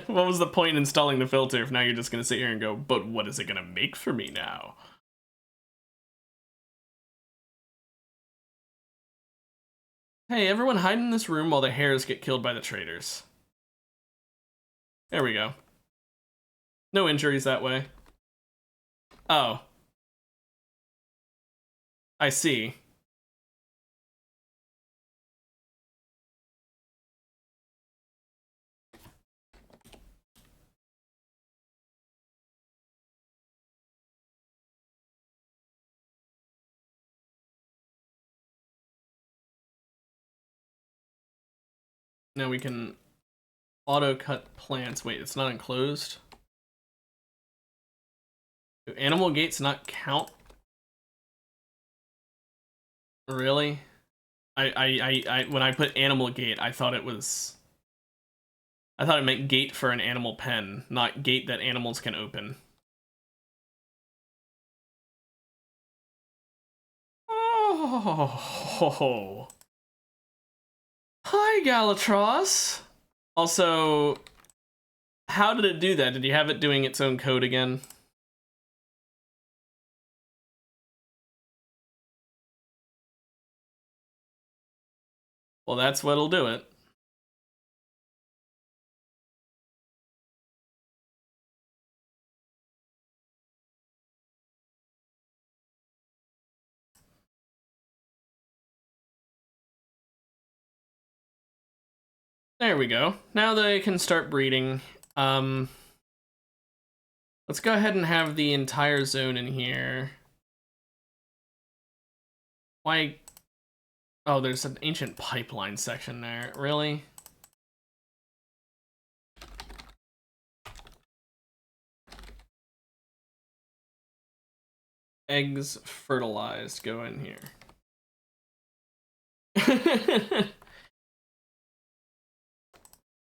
What was the point in installing the filter if now you're just gonna sit here and go, but what is it gonna make for me now? Hey, everyone hide in this room while the hares get killed by the traders. There we go. No injuries that way. Oh. I see. Now we can auto cut plants. Wait, it's not enclosed? Do animal gates not count? Really? I when I put animal gate, I thought it meant gate for an animal pen, not gate that animals can open. Oh. Hi, Galatros. Also, how did it do that? Did you have it doing its own code again? Well, that's what'll do it. There we go. Now they can start breeding. Let's go ahead and have the entire zone in here. Why? Oh, there's an ancient pipeline section there. Really? Eggs fertilized. Go in here.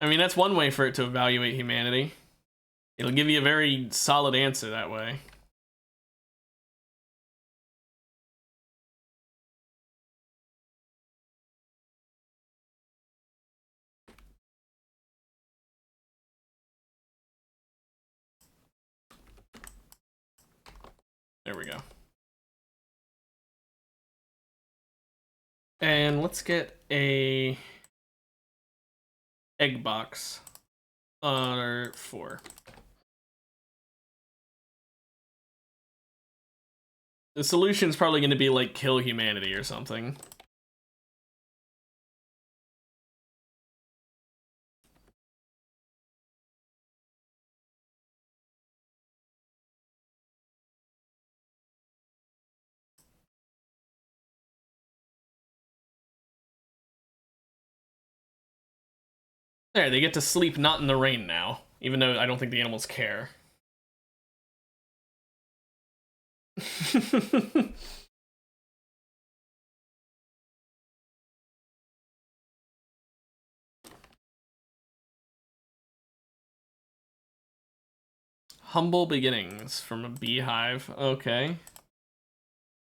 I mean, that's one way for it to evaluate humanity. It'll give you a very solid answer that way. There we go. And let's get a egg box. Or 4. The solution's probably going to be like kill humanity or something. There, they get to sleep not in the rain now, even though I don't think the animals care. Humble beginnings from a beehive. Okay.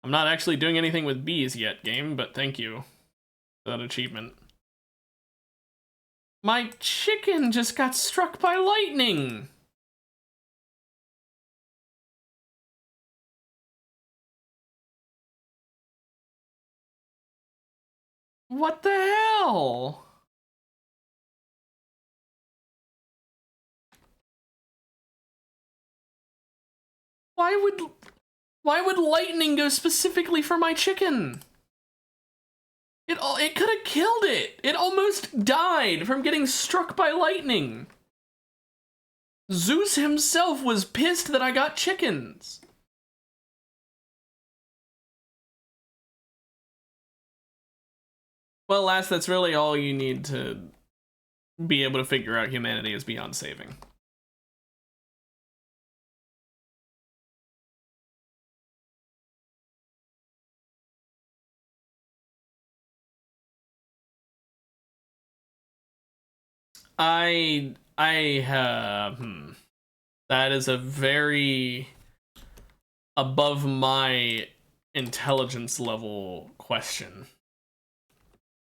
I'm not actually doing anything with bees yet, game, but thank you for that achievement. My chicken just got struck by lightning! What the hell? Why would lightning go specifically for my chicken? It could have killed it. It almost died from getting struck by lightning. Zeus himself was pissed that I got chickens. Well, lass, that's really all you need to be able to figure out humanity is beyond saving. That is a very above my intelligence level question.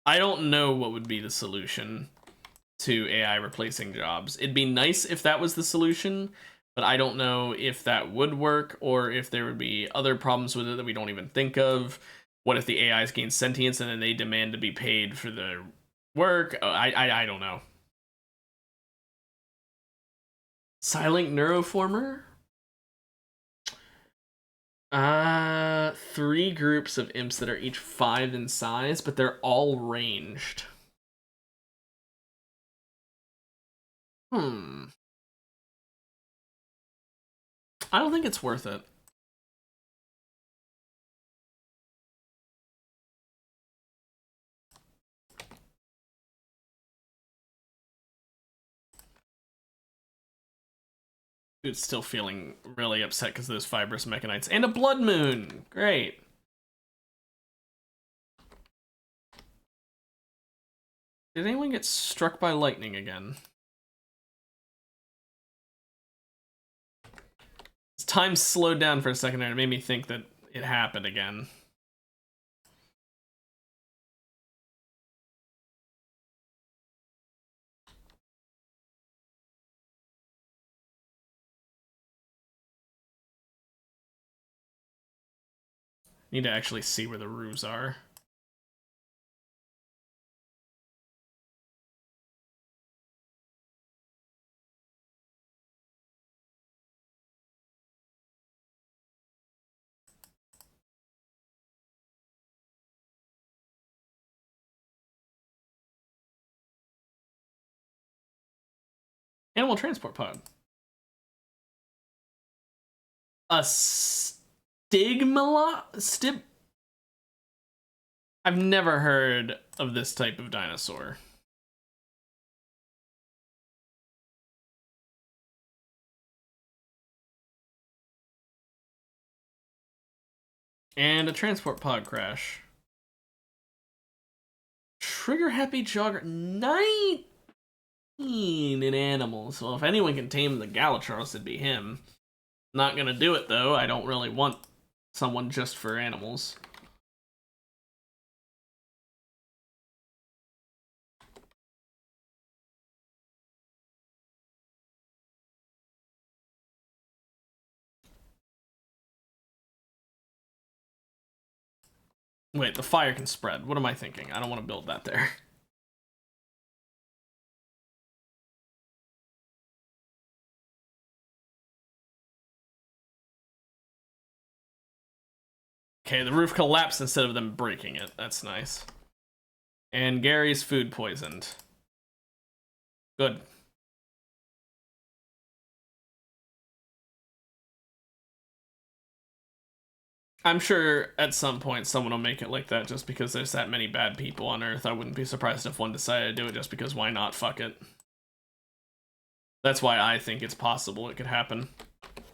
I don't know what would be the solution to AI replacing jobs. It'd be nice if that was the solution, but I don't know if that would work or if there would be other problems with it that we don't even think of. What if the AIs gain sentience and then they demand to be paid for their work? I don't know. Silent Neuroformer? 3 groups of imps that are each 5 in size, but they're all ranged. I don't think it's worth it. Dude's still feeling really upset because of those fibrous mechanites. And a blood moon! Great. Did anyone get struck by lightning again? Time slowed down for a second there. It made me think that it happened again. Need to actually see where the roofs are. Animal transport pod. A stigmala? I've never heard of this type of dinosaur. And a transport pod crash. Trigger happy jogger. 19 in animals. Well, if anyone can tame the Galataros, it'd be him. Not gonna do it though. I don't really want someone just for animals. Wait, the fire can spread. What am I thinking? I don't want to build that there. Okay, the roof collapsed instead of them breaking it. That's nice. And Gary's food poisoned. Good. I'm sure at some point someone will make it like that just because there's that many bad people on Earth. I wouldn't be surprised if one decided to do it just because why not? Fuck it. That's why I think it's possible it could happen.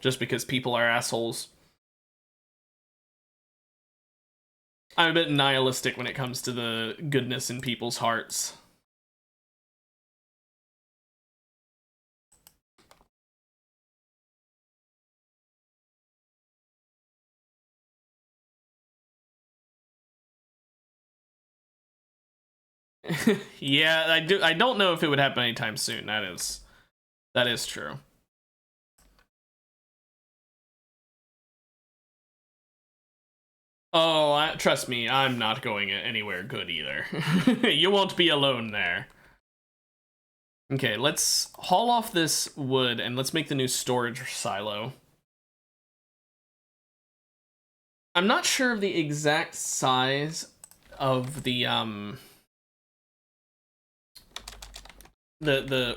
Just because people are assholes. I'm a bit nihilistic when it comes to the goodness in people's hearts. Yeah, I don't know if it would happen anytime soon. That is true. Oh, trust me, I'm not going anywhere good either. You won't be alone there. Okay, let's haul off this wood and let's make the new storage silo. I'm not sure of the exact size of the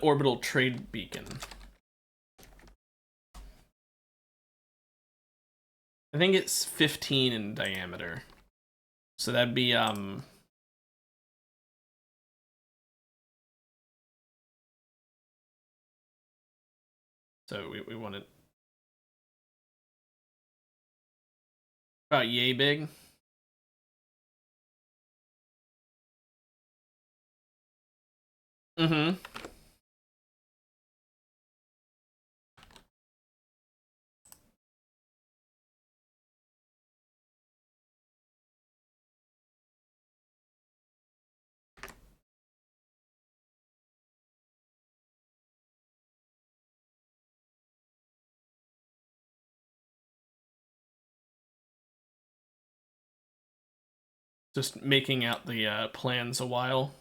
orbital trade beacon. I think it's 15 in diameter. So that'd be so we want it about yay big. Mm-hmm. Just making out the plans a while.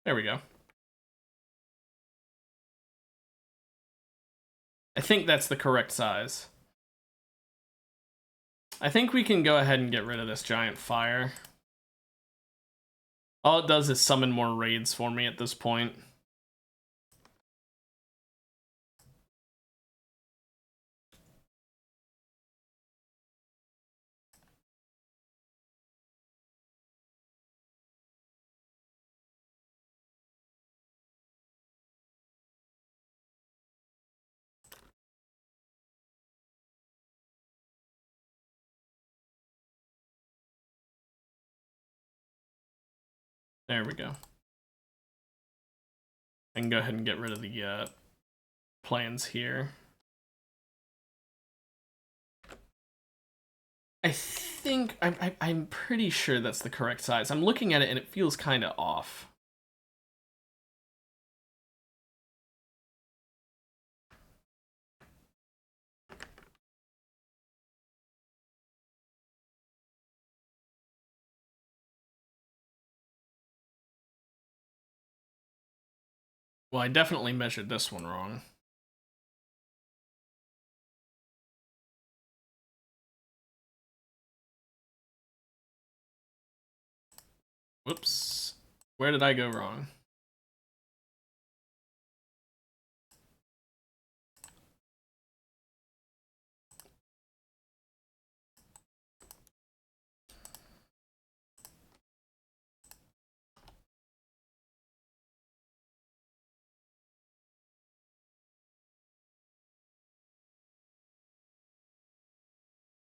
There we go. I think that's the correct size. I think we can go ahead and get rid of this giant fire. All it does is summon more raids for me at this point. There we go. I can go ahead and get rid of the plans here. I think I'm pretty sure that's the correct size. I'm looking at it and it feels kind of off. Well, I definitely measured this one wrong. Whoops. Where did I go wrong?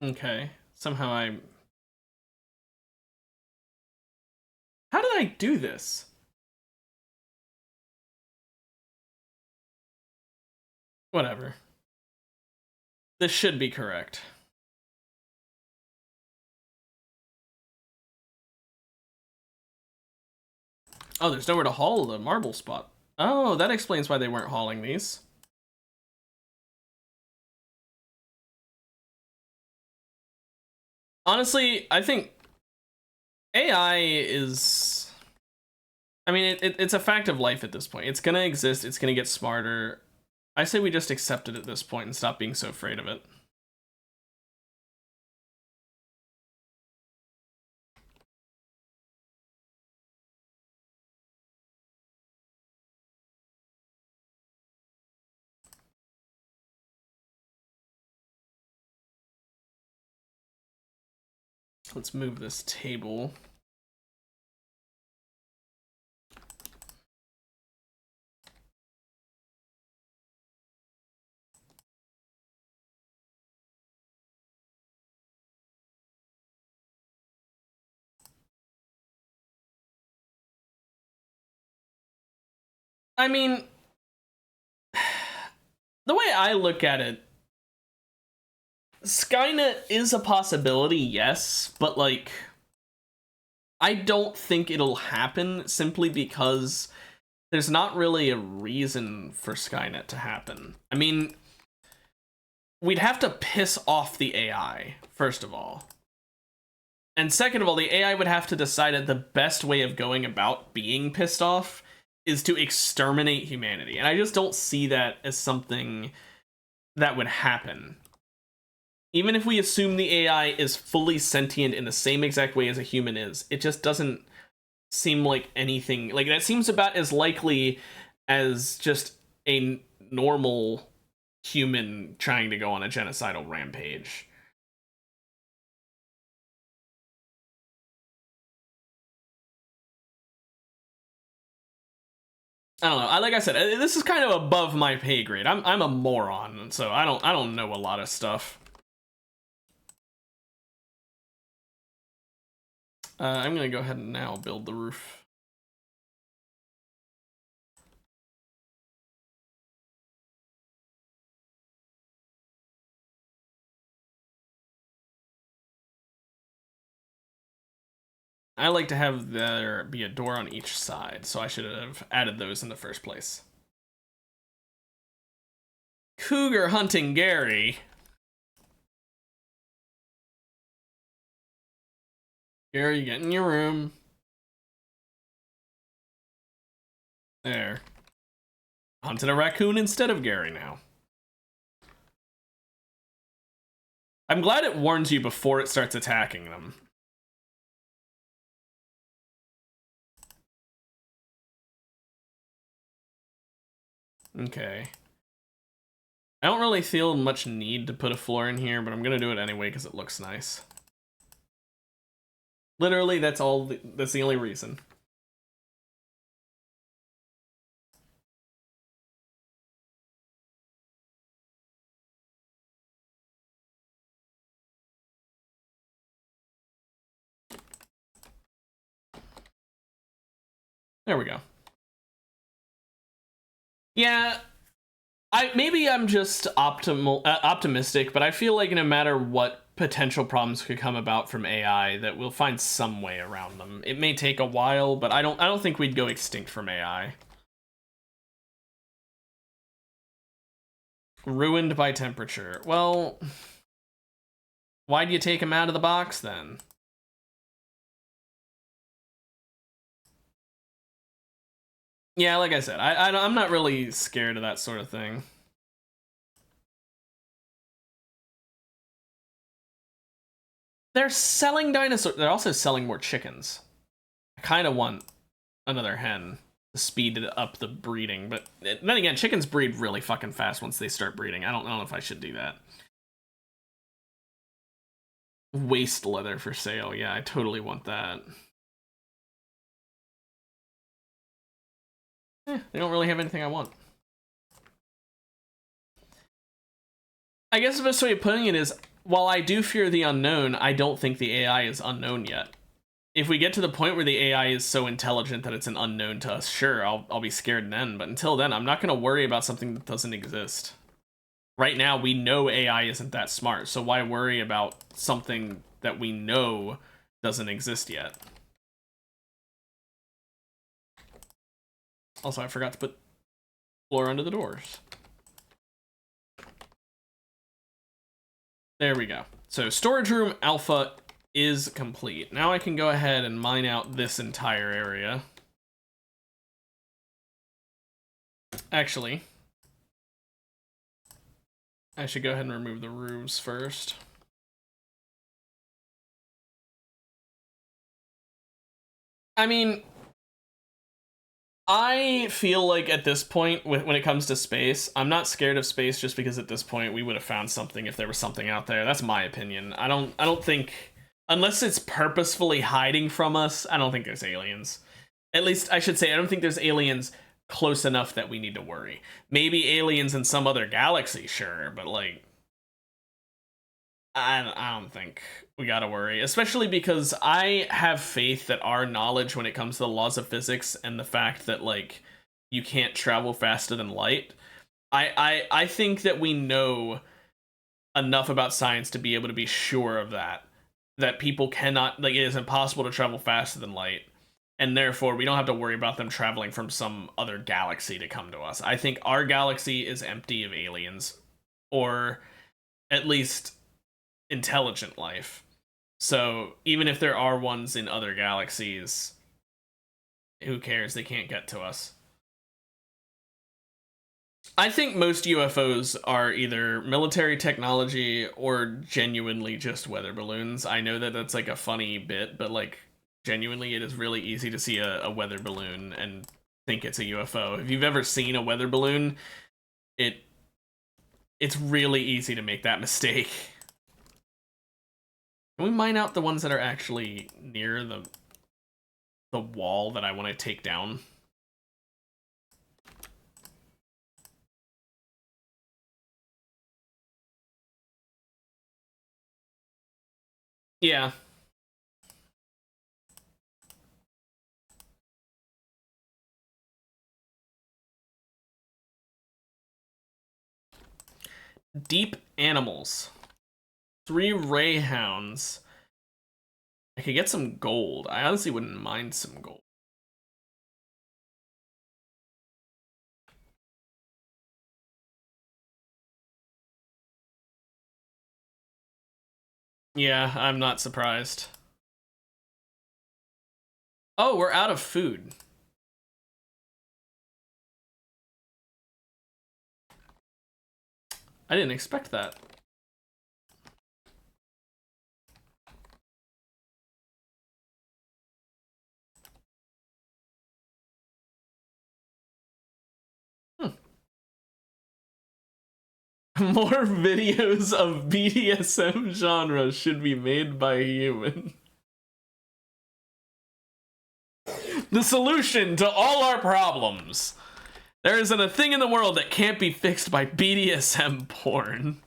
Okay. Somehow I... How did I do this? Whatever. This should be correct. Oh, there's nowhere to haul the marble spot. Oh, that explains why they weren't hauling these. Honestly, I think AI is... I mean, it's a fact of life at this point. It's gonna exist, it's gonna get smarter. I say we just accept it at this point and stop being so afraid of it. Let's move this table. I mean, the way I look at it, Skynet is a possibility, yes, but like, I don't think it'll happen simply because there's not really a reason for Skynet to happen. I mean, we'd have to piss off the AI, first of all. And second of all, the AI would have to decide that the best way of going about being pissed off is to exterminate humanity. And I just don't see that as something that would happen. Even if we assume the AI is fully sentient in the same exact way as a human is, it just doesn't seem like anything. Like, that seems about as likely as just a normal human trying to go on a genocidal rampage. I don't know. Like I said, this is kind of above my pay grade. I'm a moron, so I don't know a lot of stuff. I'm gonna go ahead and now build the roof. I like to have there be a door on each side, so I should have added those in the first place. Cougar hunting Gary. Gary, get in your room. There. Hunted a raccoon instead of Gary now. I'm glad it warns you before it starts attacking them. Okay. I don't really feel much need to put a floor in here, but I'm gonna do it anyway because it looks nice. Literally, that's the only reason. There we go. Yeah, maybe I'm just optimistic, but I feel like no matter what potential problems could come about from AI, that we'll find some way around them. It may take a while, but I don't think we'd go extinct from AI. Ruined by temperature. Well, why'd you take him out of the box then? Yeah, like I said, I'm not really scared of that sort of thing. They're selling dinosaurs. They're also selling more chickens. I kind of want another hen to speed up the breeding, but then again, chickens breed really fucking fast once they start breeding. I don't know if I should do that. Waste leather for sale. Yeah, I totally want that. They don't really have anything I want. I guess the best way of putting it is, while I do fear the unknown, I don't think the AI is unknown yet. If we get to the point where the AI is so intelligent that it's an unknown to us, sure, I'll be scared then. But until then, I'm not going to worry about something that doesn't exist. Right now, we know AI isn't that smart, so why worry about something that we know doesn't exist yet? Also, I forgot to put floor under the doors. There we go. So storage room alpha is complete. Now I can go ahead and mine out this entire area. Actually, I should go ahead and remove the roofs first. I mean, I feel like at this point, when it comes to space, I'm not scared of space just because at this point we would have found something if there was something out there. That's my opinion. I don't think, unless it's purposefully hiding from us, I don't think there's aliens. At least I should say I don't think there's aliens close enough that we need to worry. Maybe aliens in some other galaxy, sure, but like I don't think we gotta worry, especially because I have faith that our knowledge when it comes to the laws of physics and the fact that like you can't travel faster than light, I think that we know enough about science to be able to be sure of that people cannot, like, it is impossible to travel faster than light, and therefore we don't have to worry about them traveling from some other galaxy to come to us. I think our galaxy is empty of aliens, or at least intelligent life. So even if there are ones in other galaxies, who cares? They can't get to us. I think most UFOs are either military technology or genuinely just weather balloons. I know that that's like a funny bit, but like genuinely it is really easy to see a weather balloon and think it's a UFO. If you've ever seen a weather balloon, it's really easy to make that mistake. Can we mine out the ones that are actually near the wall that I want to take down? Yeah. Deep animals. 3 Rayhounds. I could get some gold. I honestly wouldn't mind some gold. Yeah, I'm not surprised. Oh, we're out of food. I didn't expect that. More videos of BDSM genres should be made by a human. The solution to all our problems. There isn't a thing in the world that can't be fixed by BDSM porn.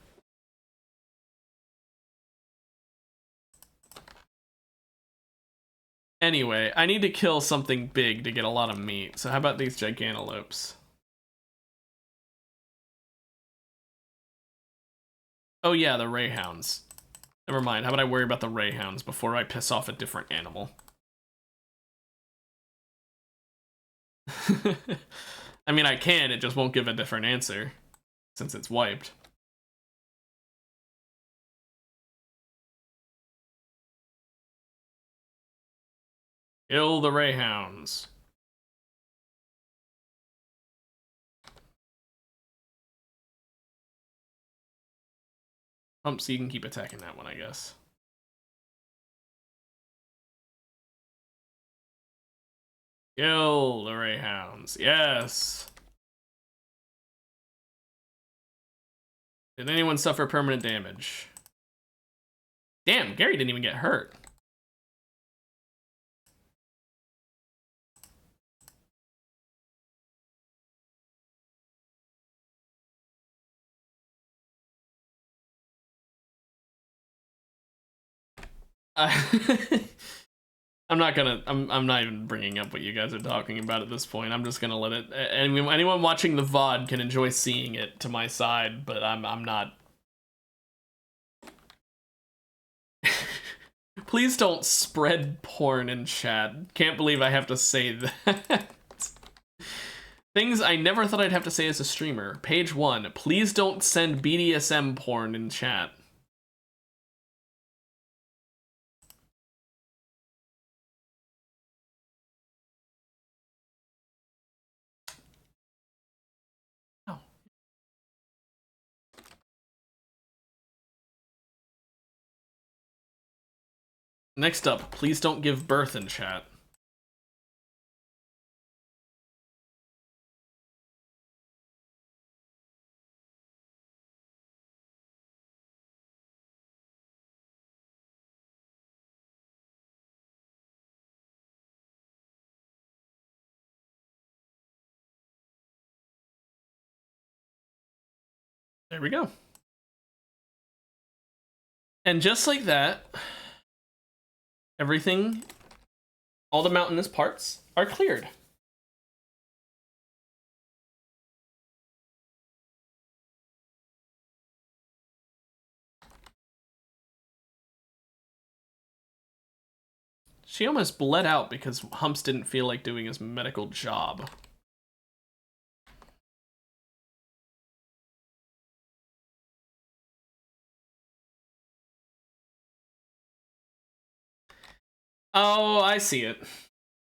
Anyway, I need to kill something big to get a lot of meat. So how about these gigantelopes? Oh yeah, the rayhounds. Never mind, how about I worry about the rayhounds before I piss off a different animal? I mean, I can, it just won't give a different answer, since it's wiped. Kill the rayhounds. So you can keep attacking that one, I guess. Kill the rayhounds. Yes! Did anyone suffer permanent damage? Damn, Gary didn't even get hurt. I'm not even bringing up what you guys are talking about at this point. I'm just gonna let it. Anyone watching the VOD can enjoy seeing it to my side, but I'm not. Please don't spread porn in chat. Can't believe I have to say that. Things I never thought I'd have to say as a streamer. Page 1. Please don't send BDSM porn in chat. Oh. Next up, please don't give birth in chat. There we go. And just like that, everything, all the mountainous parts are cleared. She almost bled out because Humps didn't feel like doing his medical job. Oh, I see it.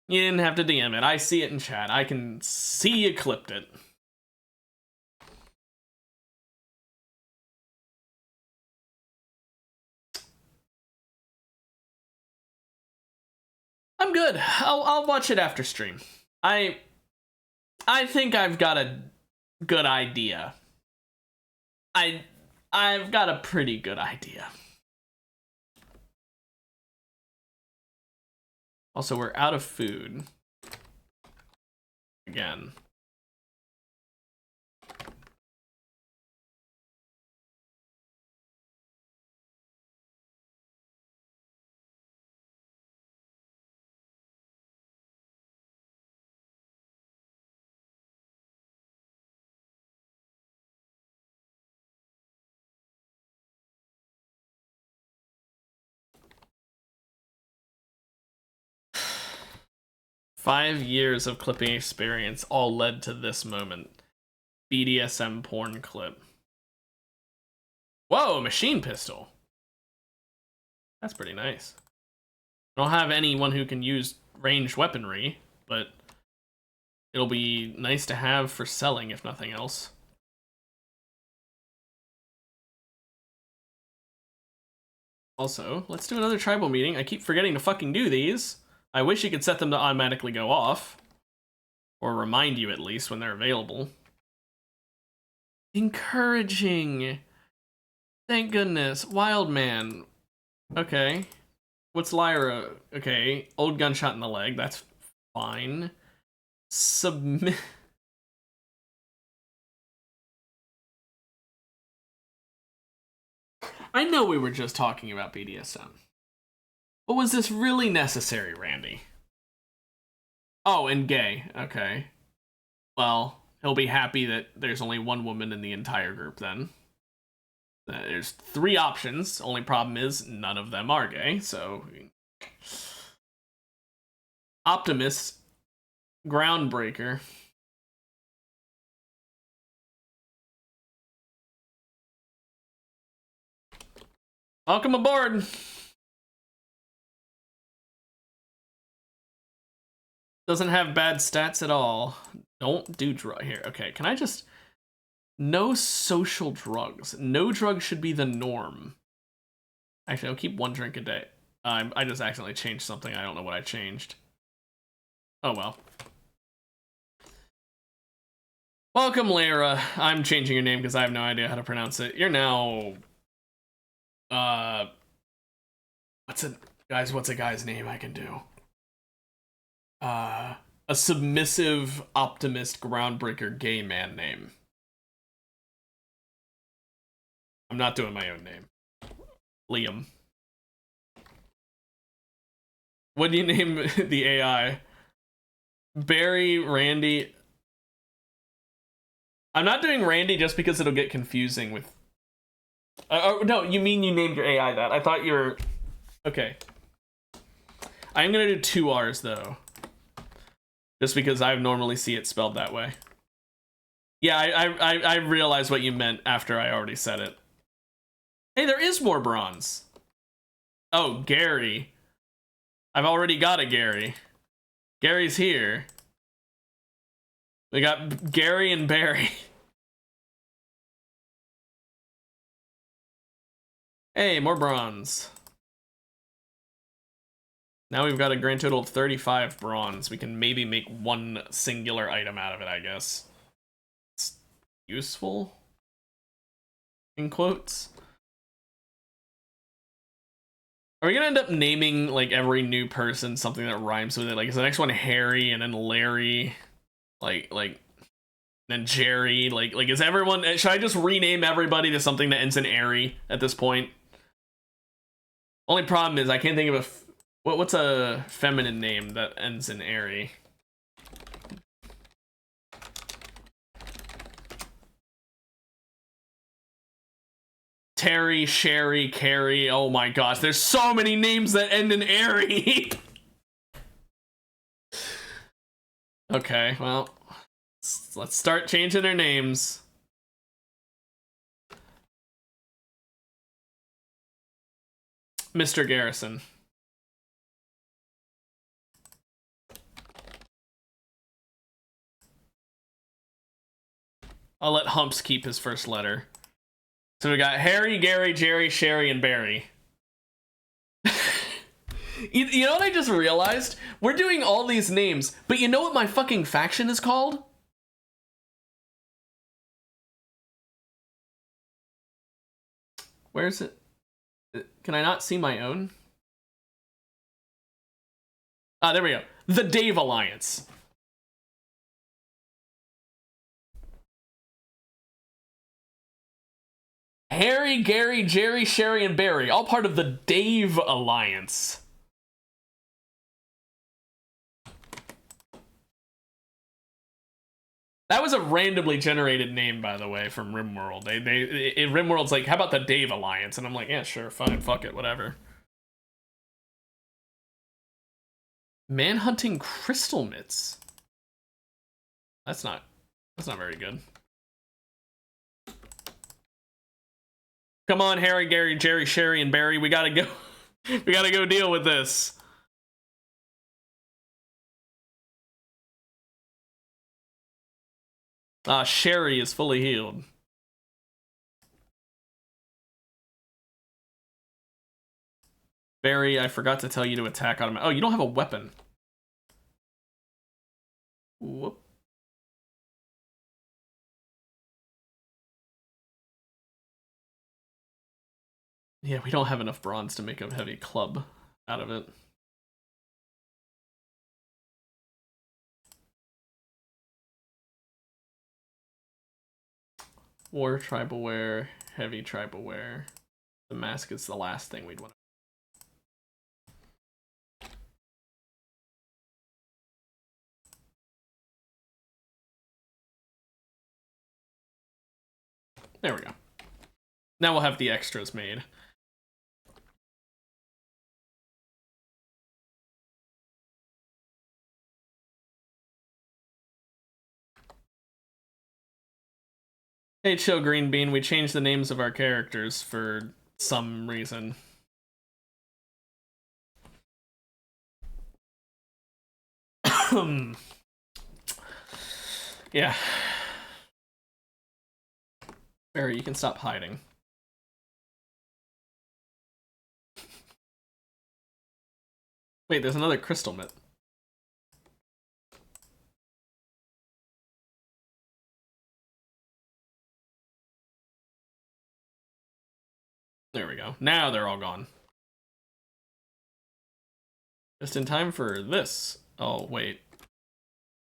You didn't have to DM it. I see it in chat. I can see you clipped it. I'm good. I'll watch it after stream. I think I've got a good idea. I've got a pretty good idea. Also, we're out of food. Again. 5 years of clipping experience all led to this moment. BDSM porn clip. Whoa, machine pistol. That's pretty nice. I don't have anyone who can use ranged weaponry, but it'll be nice to have for selling, if nothing else. Also, let's do another tribal meeting. I keep forgetting to fucking do these. I wish you could set them to automatically go off. Or remind you, at least, when they're available. Encouraging! Thank goodness. Wild man. Okay. What's Lyra? Okay. Old gunshot in the leg. That's fine. Submit. I know we were just talking about BDSM. But was this really necessary, Randy? Oh, and gay. Okay. Well, he'll be happy that there's only one woman in the entire group then. There's 3 options. Only problem is none of them are gay, so... Optimist. Groundbreaker. Welcome aboard! Doesn't have bad stats at all. Don't do drug here. Okay, can I just... No social drugs. No drugs should be the norm. Actually, I'll keep 1 drink a day. I just accidentally changed something. I don't know what I changed. Oh well. Welcome, Lara. I'm changing your name because I have no idea how to pronounce it. You're now... What's a guy's name I can do? A submissive, optimist, groundbreaker, gay man name. I'm not doing my own name. Liam. What do you name the AI? Barry, Randy. I'm not doing Randy just because it'll get confusing with... no, you mean you named your AI that. I thought you were... Okay. I'm gonna do 2 R's, though. Just because I normally see it spelled that way. Yeah, I realized what you meant after I already said it. Hey, there is more bronze. Oh, Gary. I've already got a Gary. Gary's here. We got Gary and Barry. Hey, more bronze. Now we've got a grand total of 35 bronze. We can maybe make 1 singular item out of it, I guess. It's useful? In quotes. Are we gonna end up naming, like, every new person something that rhymes with it? Like, is the next one Harry, and then Larry, like, then Jerry? Like, is everyone... Should I just rename everybody to something that ends in airy at this point? Only problem is I can't think of a... What's a feminine name that ends in airy? Terry, Sherry, Carrie. Oh my gosh, there's so many names that end in airy. Okay, well, let's start changing their names. Mr. Garrison. I'll let Humps keep his first letter. So we got Harry, Gary, Jerry, Sherry, and Barry. You know what I just realized? We're doing all these names, but you know what my fucking faction is called? Where is it? Can I not see my own? Ah, there we go. The Dave Alliance. Harry, Gary, Jerry, Sherry, and Barry, all part of the Dave Alliance. That was a randomly generated name, by the way, from Rimworld. Rimworld's like, how about the Dave Alliance? And I'm like, yeah, sure, fine, fuck it, whatever. Manhunting crystal mitts. That's not very good. Come on, Harry, Gary, Jerry, Sherry, and Barry. We gotta go. We gotta go deal with this. Sherry is fully healed. Barry, I forgot to tell you to attack on him. Oh, you don't have a weapon. Whoop. Yeah, we don't have enough bronze to make a heavy club out of it. War tribal wear, heavy tribal wear. The mask is the last thing we'd want. There we go. Now we'll have the extras made. Hey, Chill Green Bean, we changed the names of our characters for some reason. Yeah. Barry, you can stop hiding. Wait, there's another crystal mitt. There we go. Now they're all gone. Just in time for this. Oh, wait.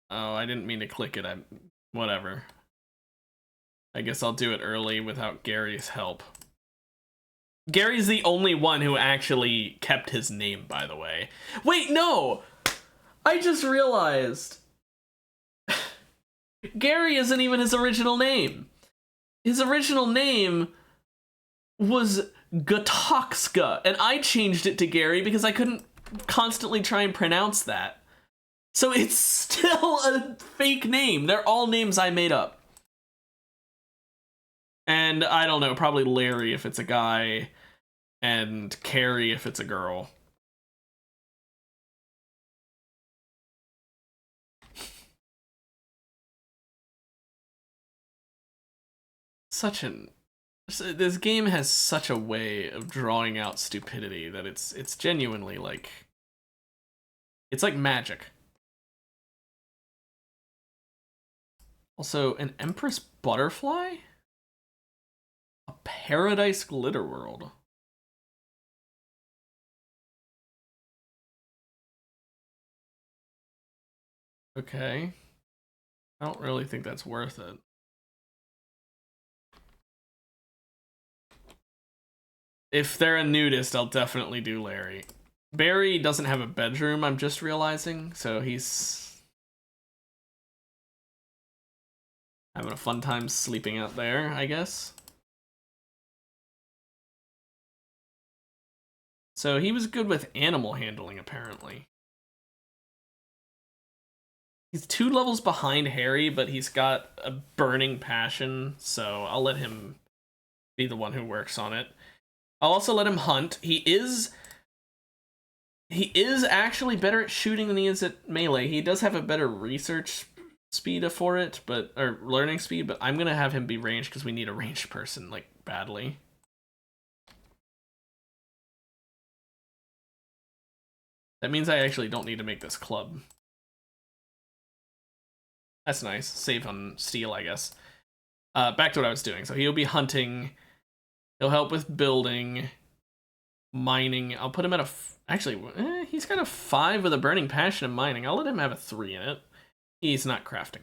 Oh, I didn't mean to click it. Whatever. I guess I'll do it early without Gary's help. Gary's the only one who actually kept his name, by the way. Wait, no! I just realized. Gary isn't even his original name. His original name was Gatoxka, and I changed it to Gary because I couldn't constantly try and pronounce that. So it's still a fake name. They're all names I made up. And I don't know, probably Larry if it's a guy, and Carrie if it's a girl. This game has such a way of drawing out stupidity that it's genuinely like, it's like magic. Also, an Empress Butterfly? A Paradise Glitter World. Okay. I don't really think that's worth it. If they're a nudist, I'll definitely do Larry. Barry doesn't have a bedroom, I'm just realizing, so he's having a fun time sleeping out there, I guess. So he was good with animal handling, apparently. He's 2 levels behind Harry, but he's got a burning passion, so I'll let him be the one who works on it. I'll also let him hunt. He is actually better at shooting than he is at melee. He does have a better research speed for it, or learning speed, but I'm gonna have him be ranged because we need a ranged person, like, badly. That means I actually don't need to make this club. That's nice. Save on steel, I guess. Back to what I was doing. So he'll be hunting. He'll help with building, mining. I'll put him at a... Actually, he's got a 5 with a burning passion in mining. I'll let him have a 3 in it. He's not crafting,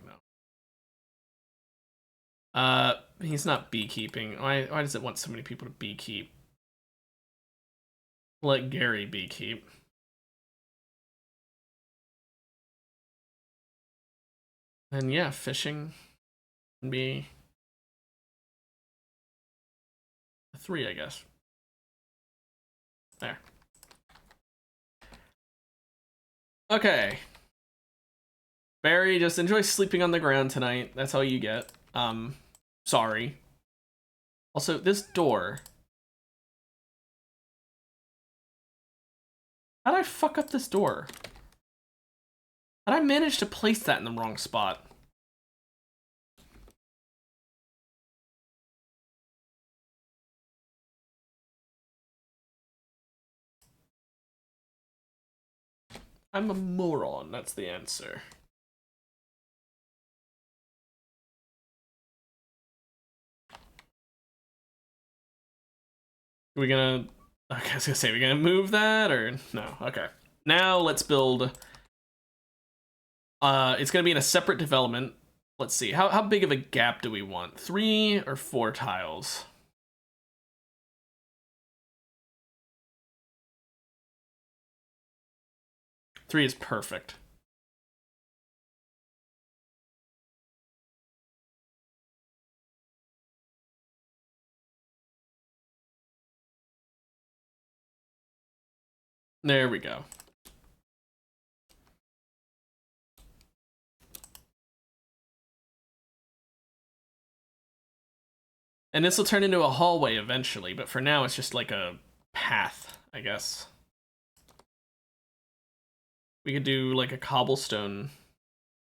though. He's not beekeeping. Why does it want so many people to beekeep? Let Gary beekeep. And yeah, fishing can be a 3, I guess. There. Okay. Barry, just enjoy sleeping on the ground tonight. That's all you get. Sorry. Also, this door. How'd I fuck up this door? How'd I manage to place that in the wrong spot? I'm a moron, that's the answer. Are we gonna... Okay, I was gonna say, are we gonna move that, or... No, okay. Now, let's build... It's gonna be in a separate development. Let's see, how big of a gap do we want? 3 or 4 tiles? Three is perfect. There we go. And this will turn into a hallway eventually, but for now it's just like a path, I guess. We could do like a cobblestone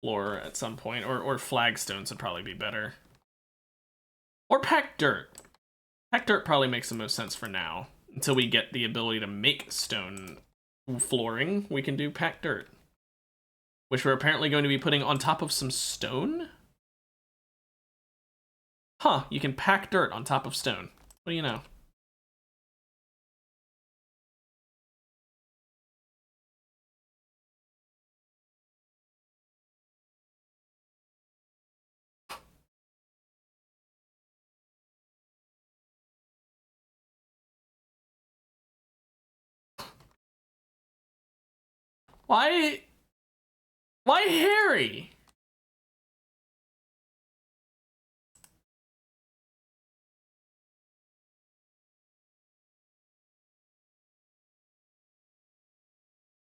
floor at some point, or flagstones would probably be better. Or packed dirt. Packed dirt probably makes the most sense for now. Until we get the ability to make stone flooring, we can do packed dirt. Which we're apparently going to be putting on top of some stone? Huh, you can pack dirt on top of stone. What do you know? Why Harry?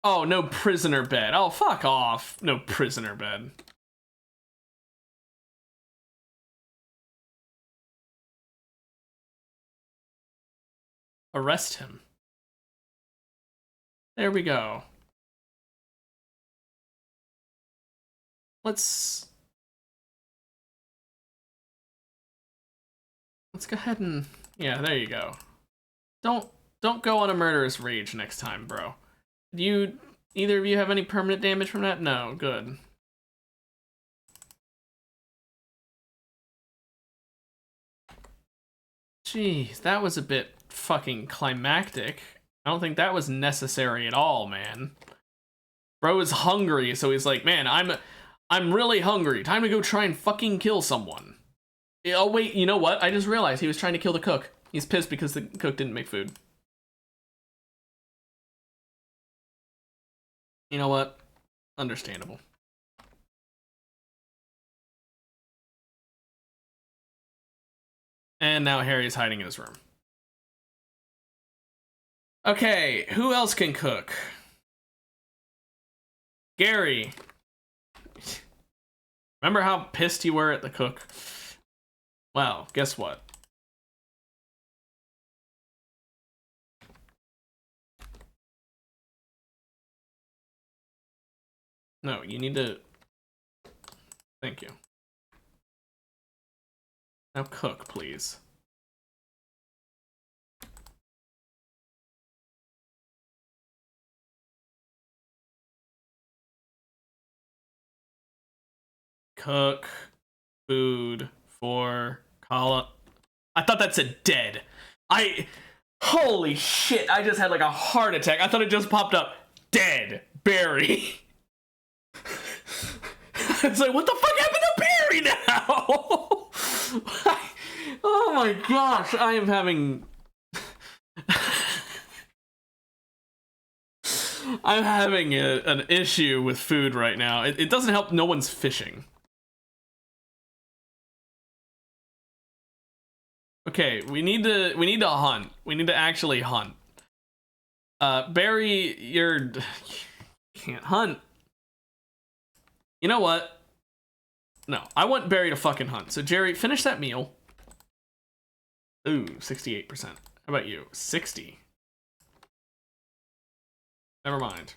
Oh, no prisoner bed. Oh, fuck off. No prisoner bed. Arrest him. There we go. Let's go ahead and... Yeah, there you go. Don't go on a murderous rage next time, bro. Do either of you have any permanent damage from that? No, good. Jeez, that was a bit fucking climactic. I don't think that was necessary at all, man. Bro is hungry, so he's like, man, I'm really hungry. Time to go try and fucking kill someone. Oh wait, you know what? I just realized he was trying to kill the cook. He's pissed because the cook didn't make food. You know what? Understandable. And now Harry's hiding in his room. Okay, who else can cook? Gary. Remember how pissed you were at the cook? Well, guess what? No, you need to... Thank you. Now cook, please. Cook food for Colin. I thought that said dead. Holy shit, I just had like a heart attack. I thought it just popped up. Dead. Barry. It's like, what the fuck happened to Barry now? Oh my gosh, I am having... I'm having an issue with food right now. It doesn't help no one's fishing. Okay, we need to hunt. We need to actually hunt. Barry, Can't hunt. You know what? No, I want Barry to fucking hunt. So Jerry, finish that meal. Ooh, 68%. How about you? 60. Never mind.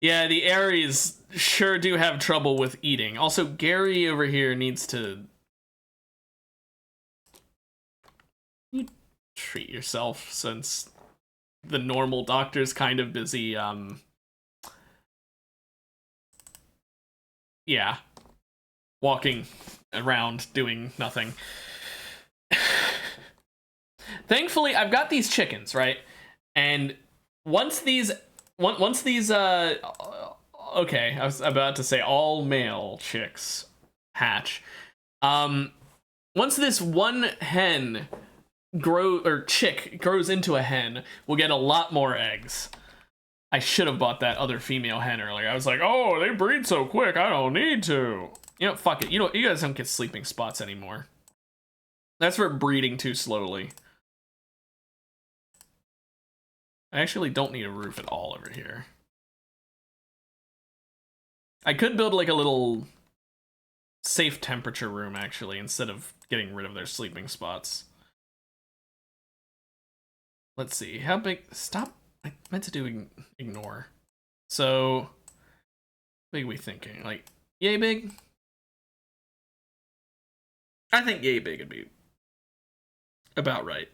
Yeah, the Aries sure do have trouble with eating. Also, Gary over here needs to... You treat yourself, since the normal doctor's kind of busy, yeah. Walking around, doing nothing. Thankfully, I've got these chickens, right? And once these, okay, I was about to say all male chicks hatch. Once this one hen chick grows into a hen, we'll get a lot more eggs. I should have bought that other female hen earlier. I was like, oh, they breed so quick, I don't need to. You know, fuck it. You guys don't get sleeping spots anymore. That's for breeding too slowly. I actually don't need a roof at all over here. I could build like a little safe temperature room, actually, instead of getting rid of their sleeping spots. Let's see, how big? Stop. I meant to do ignore. So, how big are we thinking? Like, yay big? I think yay big would be about right.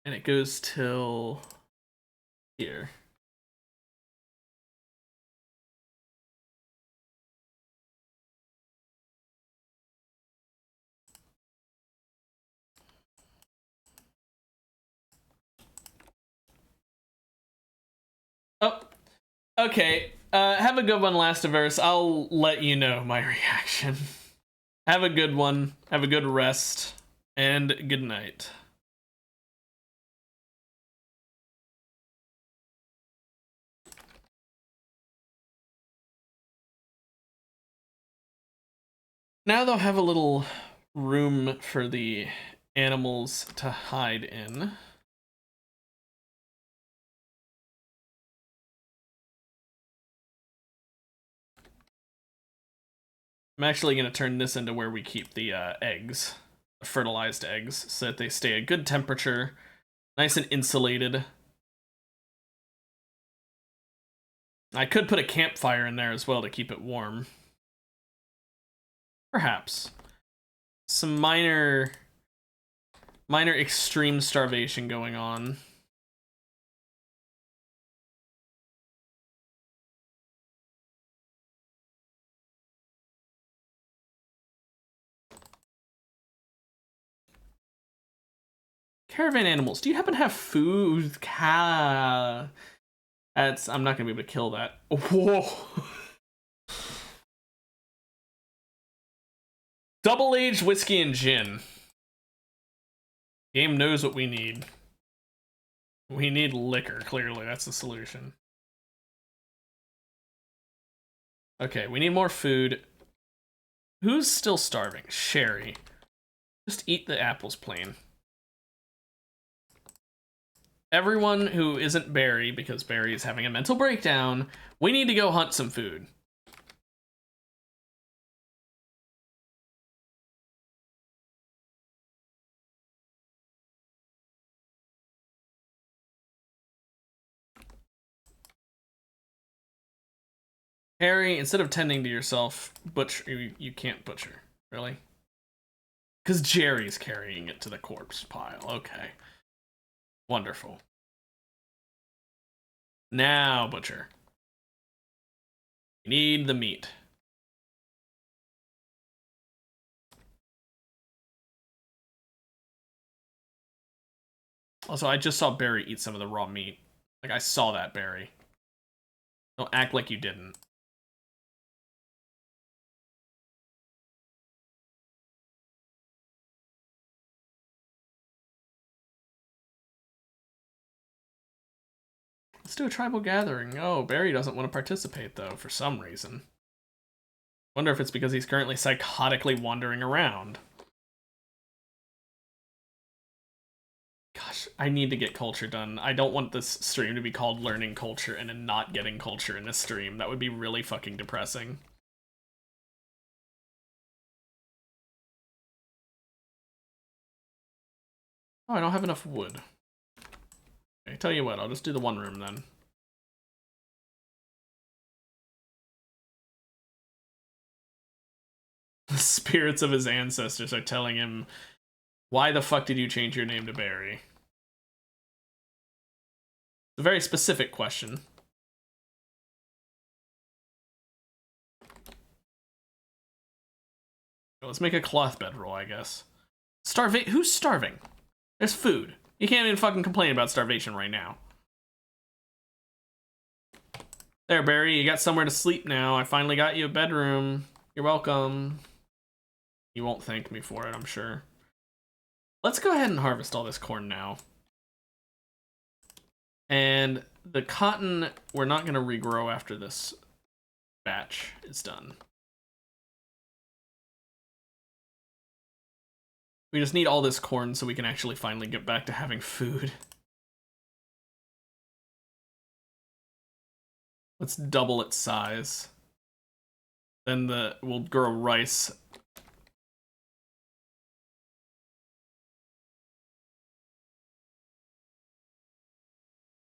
And it goes till here. Oh, okay. Have a good one, Lastiverse. I'll let you know my reaction. Have a good one. Have a good rest. And good night. Now they'll have a little room for the animals to hide in. I'm actually going to turn this into where we keep the eggs, fertilized eggs, so that they stay at good temperature, nice and insulated. I could put a campfire in there as well to keep it warm. Perhaps. Some minor extreme starvation going on. Caravan animals, do you happen to have food? I'm not gonna be able to kill that. Whoa. Double-aged whiskey and gin. Game knows what we need. We need liquor, clearly. That's the solution. Okay, we need more food. Who's still starving? Sherry. Just eat the apples plain. Everyone who isn't Barry, because Barry is having a mental breakdown, we need to go hunt some food. Harry, instead of tending to yourself, you can't butcher. Really? Because Jerry's carrying it to the corpse pile. Okay. Wonderful. Now, butcher. You need the meat. Also, I just saw Barry eat some of the raw meat. Like, I saw that, Barry. Don't act like you didn't. Let's do a tribal gathering. Oh, Barry doesn't want to participate, though, for some reason. Wonder if it's because he's currently psychotically wandering around. gosh. I need to get culture done. I don't want this stream to be called learning culture and then not getting culture in this stream. That would be really fucking depressing. Oh, I don't have enough wood. Okay, tell you what, I'll just do the one room then. The spirits of his ancestors are telling him, why the fuck did you change your name to Barry? It's a very specific question. Let's make a cloth bedroll, I guess. Who's starving? There's food. You can't even fucking complain about starvation right now. There, Barry, you got somewhere to sleep now. I finally got you a bedroom. You're welcome. You won't thank me for it, I'm sure. Let's go ahead and harvest all this corn now. And the cotton, we're not going to regrow after this batch is done. We just need all this corn so we can actually finally get back to having food. Let's double its size. Then we'll grow rice.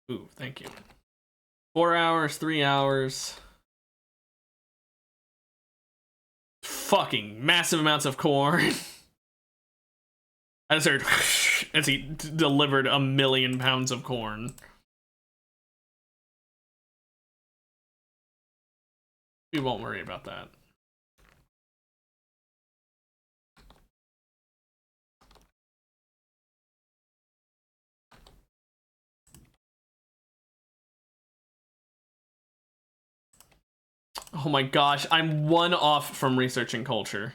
Ooh, thank you. 4 hours, 3 hours. Fucking massive amounts of corn. I just heard as he delivered 1 million pounds of corn. We won't worry about that. Oh my gosh, I'm 1 off from researching culture.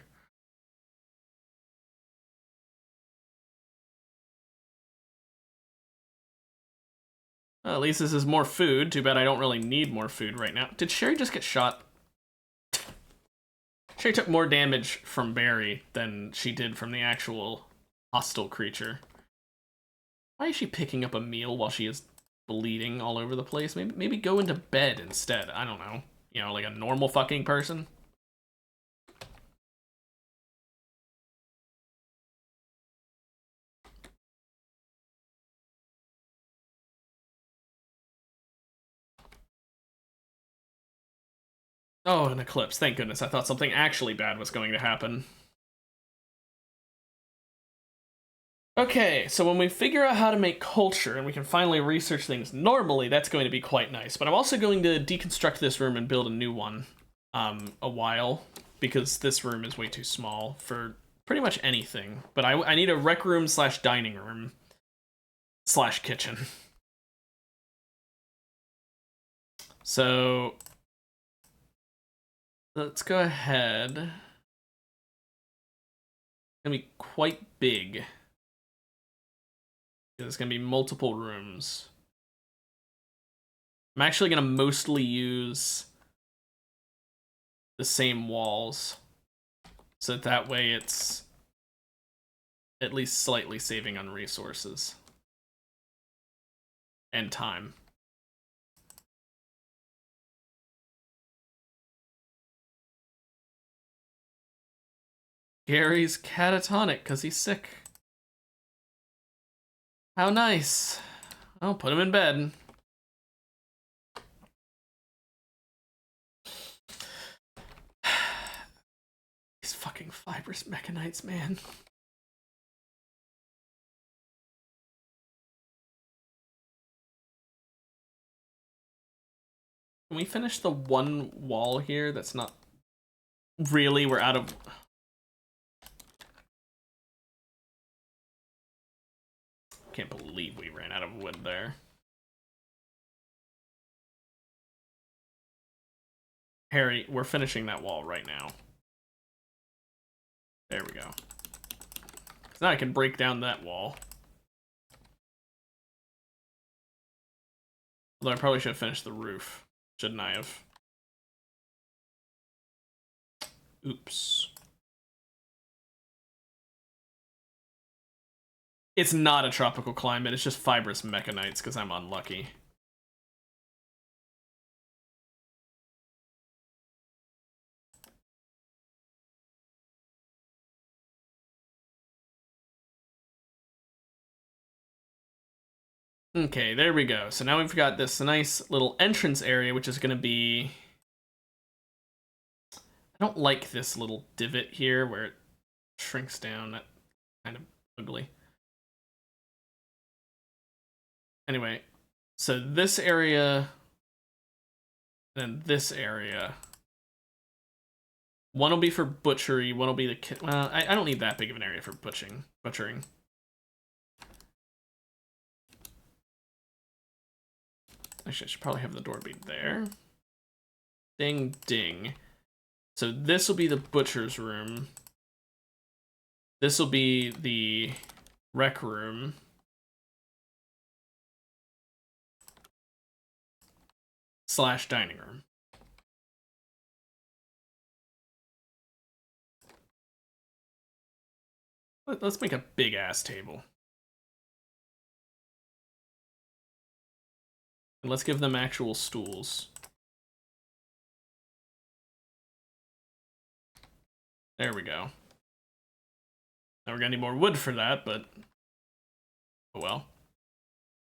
Well, at least this is more food. Too bad I don't really need more food right now. Did Sherry just get shot? Sherry took more damage from Barry than she did from the actual hostile creature. Why is she picking up a meal while she is bleeding all over the place? Maybe go into bed instead. I don't know. You know, like a normal fucking person. Oh, an eclipse. Thank goodness. I thought something actually bad was going to happen. Okay, so when we figure out how to make culture and we can finally research things normally, that's going to be quite nice. But I'm also going to deconstruct this room and build a new one a while, because this room is way too small for pretty much anything. But I need a rec room / dining room / kitchen. So let's go ahead. It's gonna be quite big. There's gonna be multiple rooms. I'm actually gonna mostly use the same walls, so that way it's at least slightly saving on resources and time. Gary's catatonic because he's sick. How nice. I'll put him in bed. These fucking fibrous mechanites, man. Can we finish the one wall here that's not... Really, we're out of... Can't believe we ran out of wood there. Harry, we're finishing that wall right now. There we go. Now I can break down that wall. Although I probably should have finished the roof. Shouldn't I have? Oops. It's not a tropical climate, it's just fibrous mechanites because I'm unlucky. Okay, there we go. So now we've got this nice little entrance area, which is going to be... I don't like this little divot here where it shrinks down. That's kind of ugly. Anyway, so this area, then this area. One will be for butchery, one will be the... Well, I don't need that big of an area for butchering. Actually, I should probably have the door be there. Ding, ding. So this will be the butcher's room. This will be the rec room. / dining room. Let's make a big ass table. And let's give them actual stools. There we go. Now we're gonna need more wood for that, but oh well.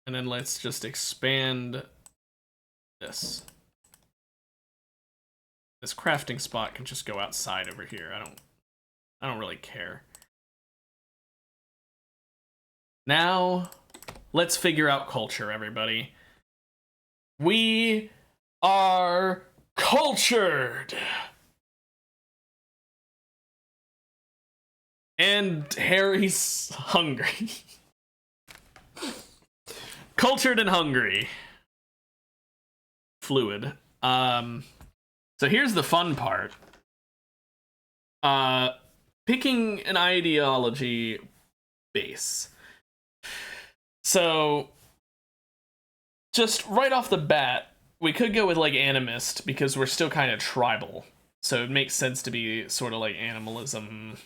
And then let's just expand this. This crafting spot can just go outside over here. I don't really care. Now, let's figure out culture, everybody. We are cultured! And Harry's hungry. Cultured and hungry. Fluid. So here's the fun part. Picking an ideology base. So, just right off the bat, we could go with like animist because we're still kind of tribal. So it makes sense to be sort of like animism,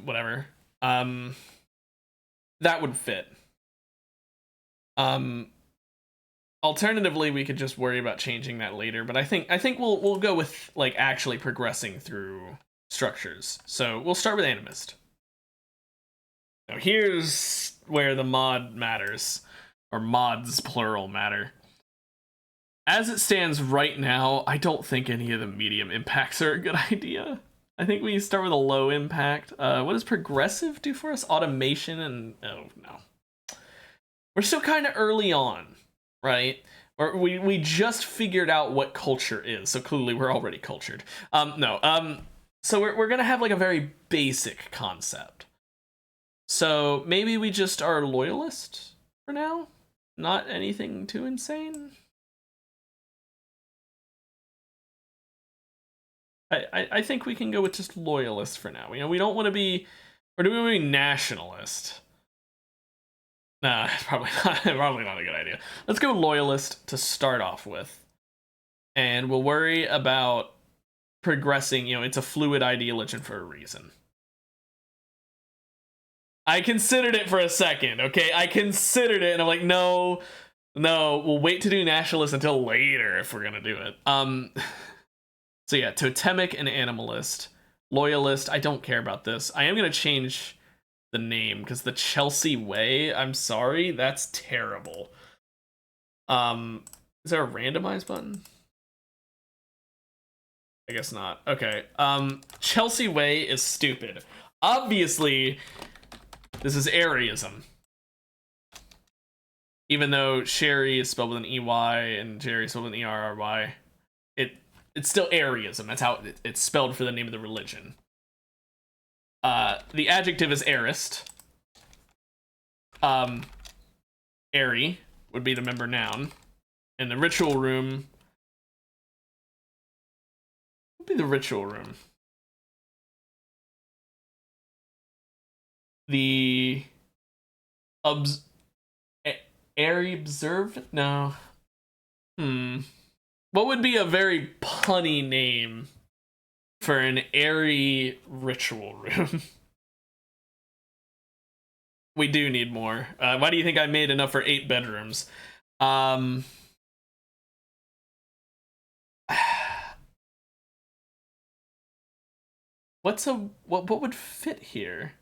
whatever. That would fit. Alternatively, we could just worry about changing that later, but I think we'll go with like actually progressing through structures. So we'll start with animist. Now here's where the mod matters, or mods plural matter. As it stands right now, I don't think any of the medium impacts are a good idea. I think we start with a low impact. What does progressive do for us? Automation and... oh, no. We're still kind of early on, right? Or we just figured out what culture is, so clearly we're already cultured. So we're going to have like a very basic concept. So maybe we just are loyalist for now? Not anything too insane? I think we can go with just loyalist for now. You know, we don't want to be... or do we want to be nationalist? Nah, probably not a good idea. Let's go loyalist to start off with. And we'll worry about progressing. You know, it's a fluid ideology for a reason. I considered it for a second, okay? I considered it, and I'm like, no, we'll wait to do nationalist until later if we're gonna do it. So yeah, totemic and animalist. Loyalist, I don't care about this. I am gonna change the name, because the Chelsea Way, I'm sorry, that's terrible. Is there a randomize button? I guess not. Okay, Chelsea Way is stupid. Obviously, this is Aryism. Even though Sherry is spelled with an EY and Jerry is spelled with an ERRY, it's still Aryism. That's how it's spelled for the name of the religion. The adjective is arist. Airy would be the member noun. And the ritual room would be the ritual room. The airy observed? No. What would be a very punny name for an airy ritual room? We do need more. Why do you think I made enough for 8 bedrooms? What would fit here?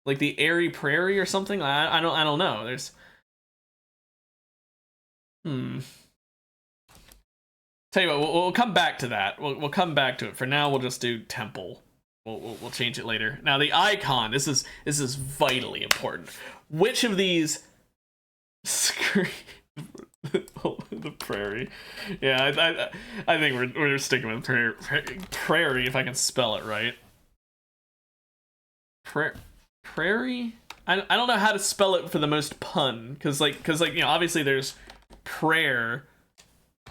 Like the airy prairie or something? I don't know. There's Tell you what, we'll come back to that. We'll come back to it. For now, we'll just do temple. We'll change it later. Now the icon. This is vitally important. Which of these screen the prairie? Yeah, I think we're sticking with prairie if I can spell it right. Prairie. I don't know how to spell it for the most pun, because obviously there's prayer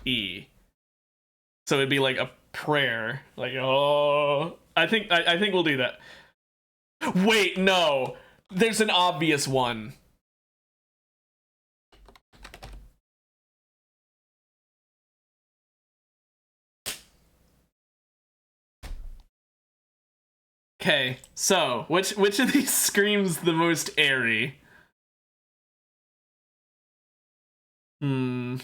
e. So it'd be like a prayer, like, oh, I think we'll do that. Wait, no, there's an obvious one. Okay, so which of these screams the most airy? The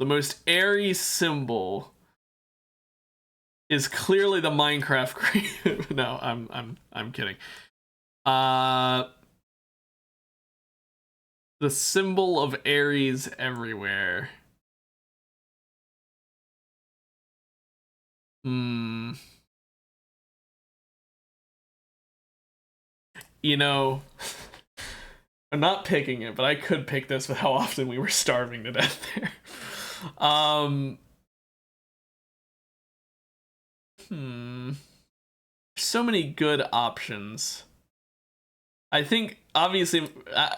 most airy symbol is clearly the Minecraft cream. No, I'm kidding. The symbol of Aries everywhere. You know, I'm not picking it, but I could pick this with how often we were starving to death there. So many good options. I think, obviously,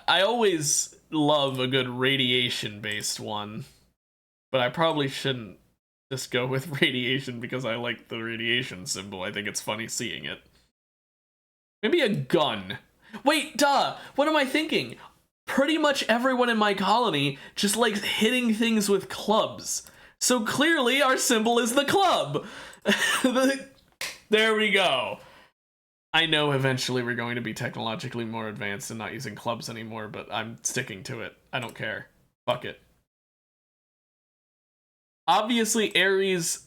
I always love a good radiation-based one, but I probably shouldn't just go with radiation because I like the radiation symbol. I think it's funny seeing it. Maybe a gun. Wait, duh! What am I thinking? Pretty much everyone in my colony just likes hitting things with clubs. So clearly our symbol is the club. There we go. I know eventually we're going to be technologically more advanced and not using clubs anymore, but I'm sticking to it. I don't care. Fuck it. Obviously, Aries,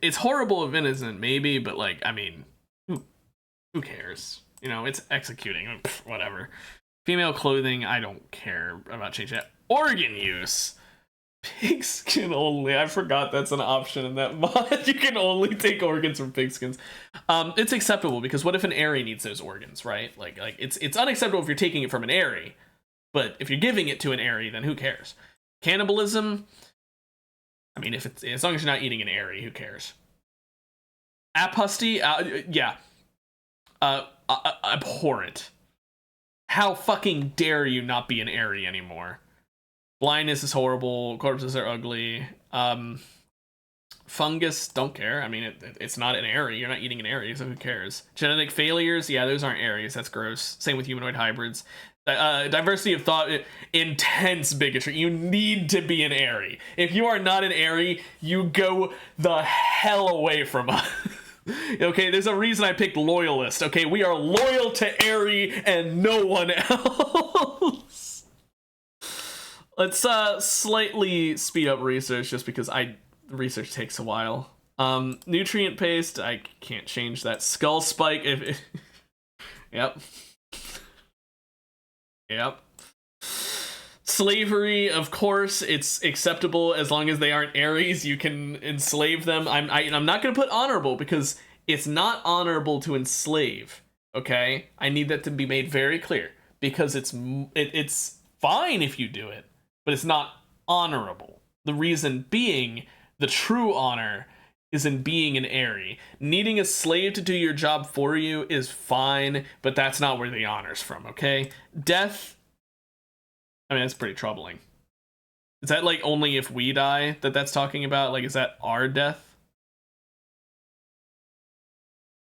it's horrible if innocent, maybe, but like, I mean, who cares? You know, it's executing, whatever. Female clothing, I don't care about changing that. Organ use. Pigskin only. I forgot that's an option in that mod. You can only take organs from pigskins. It's acceptable because what if an Airy needs those organs, right? Like it's unacceptable if you're taking it from an Airy, but if you're giving it to an Airy, then who cares? Cannibalism. I mean, if it's as long as you're not eating an Airy, who cares? Aposty, yeah. Abhorrent. How fucking dare you not be an Airy anymore? Blindness is horrible. Corpses are ugly. Fungus, don't care. I mean, it's not an Airy. You're not eating an Airy, so who cares? Genetic failures, yeah, those aren't Airies. That's gross. Same with humanoid hybrids. Diversity of thought, intense bigotry. You need to be an Airy. If you are not an Airy, you go the hell away from us. Okay, there's a reason I picked loyalist. Okay, we are loyal to Airy and no one else. Let's slightly speed up research just because research takes a while. Nutrient paste, I can't change that. Skull spike, yep. Yep. Slavery, of course, it's acceptable as long as they aren't Aries. You can enslave them. I'm not gonna put honorable because it's not honorable to enslave. Okay, I need that to be made very clear because it's fine if you do it, but it's not honorable. The reason being, the true honor is in being an Airy. Needing a slave to do your job for you is fine, but that's not where the honor's from, okay? Death, I mean, that's pretty troubling. Is that like only if we die that's talking about? Like, is that our death?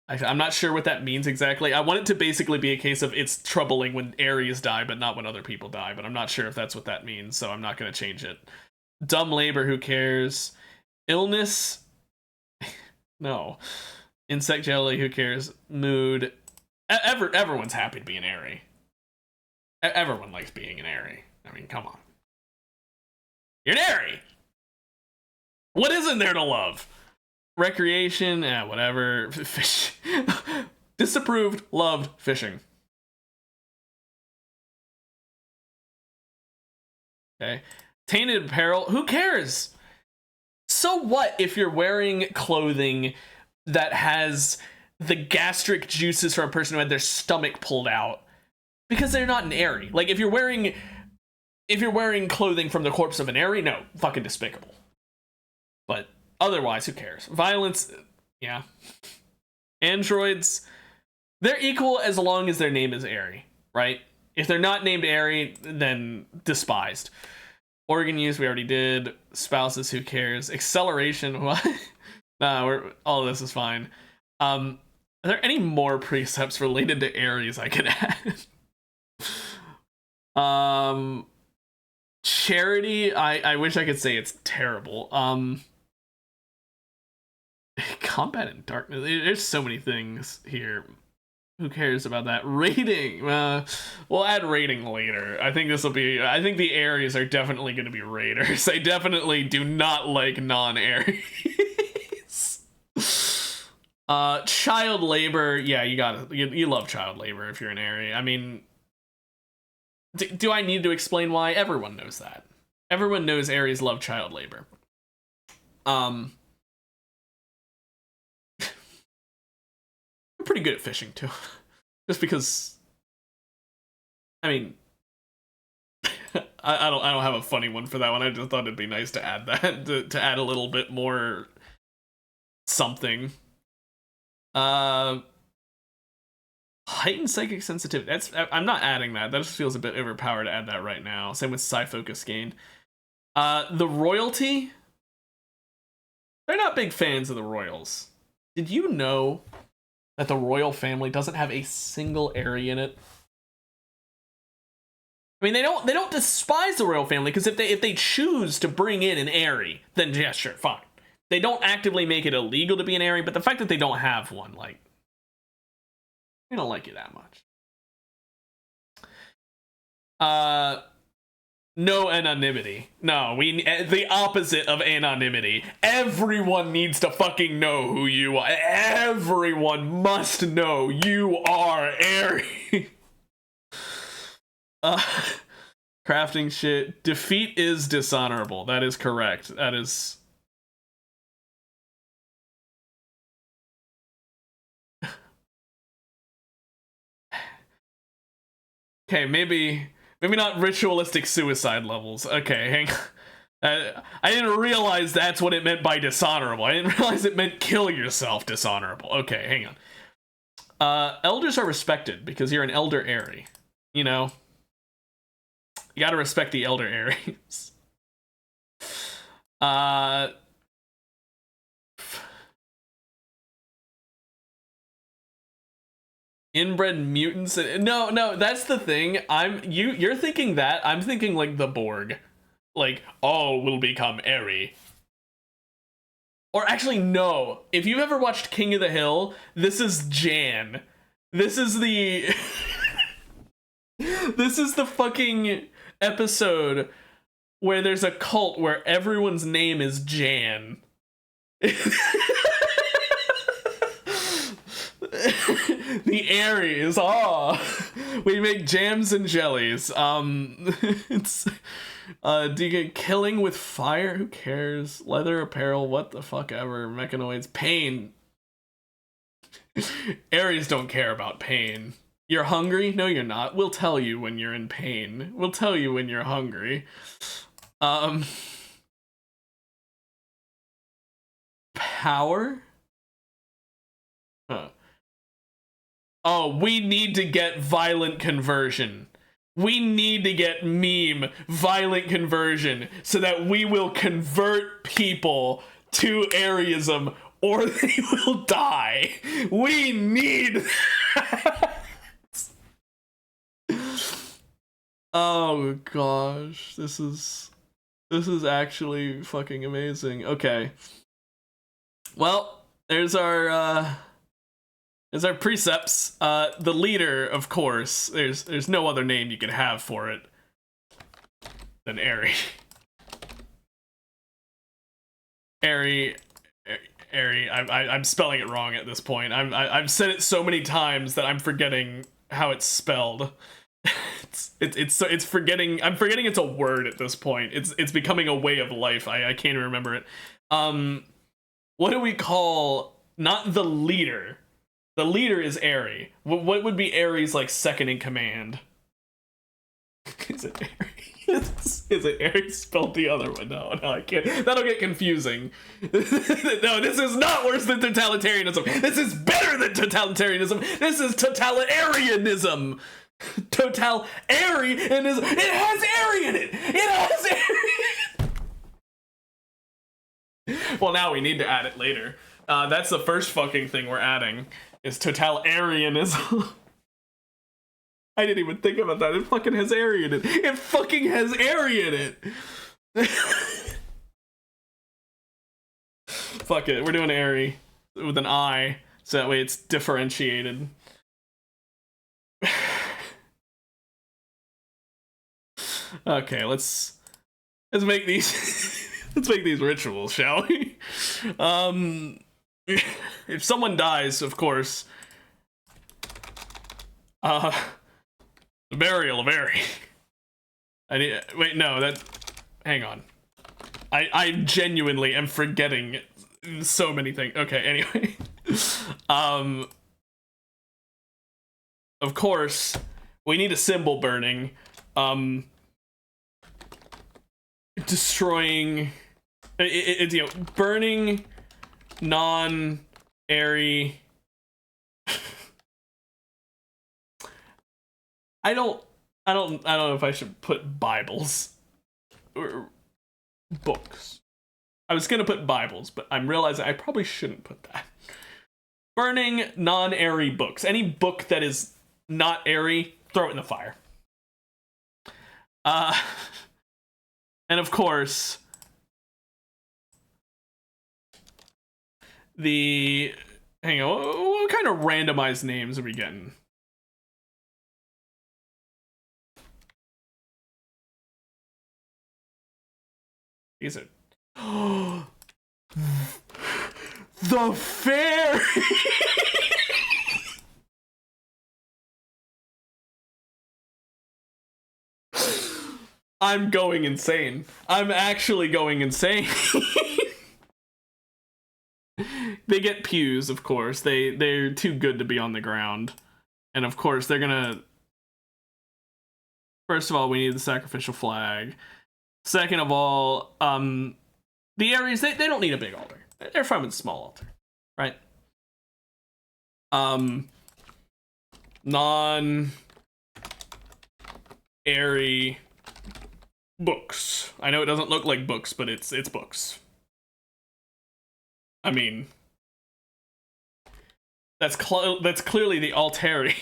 I'm not sure what that means exactly. I want it to basically be a case of it's troubling when Aries die, but not when other people die. But I'm not sure if that's what that means, so I'm not going to change it. Dumb labor, who cares? Illness? No. Insect jelly, who cares? Mood. Everyone's happy to be an airy. Everyone likes being an airy. I mean, come on. You're an airy. What isn't there to love? Recreation, whatever. Fish. Disapproved, loved, fishing. Okay. Tainted apparel, who cares? So what if you're wearing clothing that has the gastric juices for a person who had their stomach pulled out? Because they're not an airy. Like, if you're wearing clothing from the corpse of an airy, no, fucking despicable. But otherwise, who cares? Violence, yeah. Androids, they're equal as long as their name is airy, right? If they're not named airy, then despised. Organ use, we already did. Spouses, who cares? Acceleration, what? Nah, all of this is fine. Are there any more precepts related to Aries I could add? Charity, I wish I could say it's terrible. Combat in darkness, there's so many things here. Who cares about that? Rating, we'll add rating later. I think the Aries are definitely going to be raiders. I definitely do not like non-Aries. Child labor, yeah, you love child labor if you're an Aries. I mean, do I need to explain why? Everyone knows that. Everyone knows Aries love child labor. I'm pretty good at fishing too. Just because, I mean, I don't have a funny one for that one. I just thought it'd be nice to add that, to add a little bit more something. Heightened psychic sensitivity. I'm not adding that. That just feels a bit overpowered to add that right now. Same with psi focus gain. The royalty, they're not big fans of the royals. Did you know that the royal family doesn't have a single airy in it? I mean, they don't despise the royal family, because if they choose to bring in an airy, then yeah, sure, fine. They don't actively make it illegal to be an airy, but the fact that they don't have one, like, they don't like you that much. No anonymity. No, the opposite of anonymity. Everyone needs to fucking know who you are. Everyone must know you are airy. Crafting shit. Defeat is dishonorable. That is correct. That is... Okay, maybe not ritualistic suicide levels. Okay, hang on. I didn't realize that's what it meant by dishonorable. I didn't realize it meant kill yourself dishonorable. Okay, hang on. Elders are respected because you're an elder airy. You know? You gotta respect the elder Aries. Inbred mutants. No, that's the thing. You're thinking that. I'm thinking like the Borg. Like, all will become airy. Or actually, no. If you've ever watched King of the Hill, this is Jan. This is the... This is the fucking episode where there's a cult where everyone's name is Jan. The Aries, we make jams and jellies. It's do you get killing with fire? Who cares? Leather apparel, what the fuck ever. Mechanoids, pain. Aries don't care about pain. You're hungry? No, you're not. We'll tell you when you're in pain. We'll tell you when you're hungry. Power? Huh. Oh, we need to get violent conversion. We need to get meme violent conversion so that we will convert people to Aryism or they will die. We need that. Oh gosh, this is actually fucking amazing. Okay. Well, there's our As our precepts, the leader, of course, there's no other name you could have for it than Airy. Airy, I'm spelling it wrong at this point. I've said it so many times that I'm forgetting how it's spelled. It's forgetting. I'm forgetting it's a word at this point. It's becoming a way of life. I can't even remember it. What do we call not the leader? The leader is Airy. What would be Airy's like second in command? Is it Airy? Is it Airy spelled the other one? No, I can't. That'll get confusing. No, this is not worse than totalitarianism. This is better than totalitarianism. This is totalitarianism. Totalitarianism. It has Airy in it. It has Airy. Well, now we need to add it later. That's the first fucking thing we're adding is totalitarianism. I didn't even think about that. It fucking has Airy in it. It fucking has Airy in it. Fuck it. We're doing Airy with an I, so that way it's differentiated. Okay, let's make these let's make these rituals, shall we? If someone dies, of course, the burial of Airy. Wait, no, hang on. I genuinely am forgetting so many things. Okay, anyway. Of course, we need a symbol burning. Destroying, it's burning non-Airy. I don't know if I should put Bibles or books. I was gonna put Bibles, but I'm realizing I probably shouldn't put that. Burning non-Airy books. Any book that is not Airy, throw it in the fire. And of course, hang on, what kind of randomized names are we getting? These are the fairy. I'm going insane. I'm actually going insane. They get pews, of course. They're too good to be on the ground. And of course, they're gonna... First of all, we need the sacrificial flag. Second of all, the Aries, they don't need a big altar. They're fine with a small altar, right? Non-Airy books. I know it doesn't look like books, but it's books. I mean, that's clearly the altary.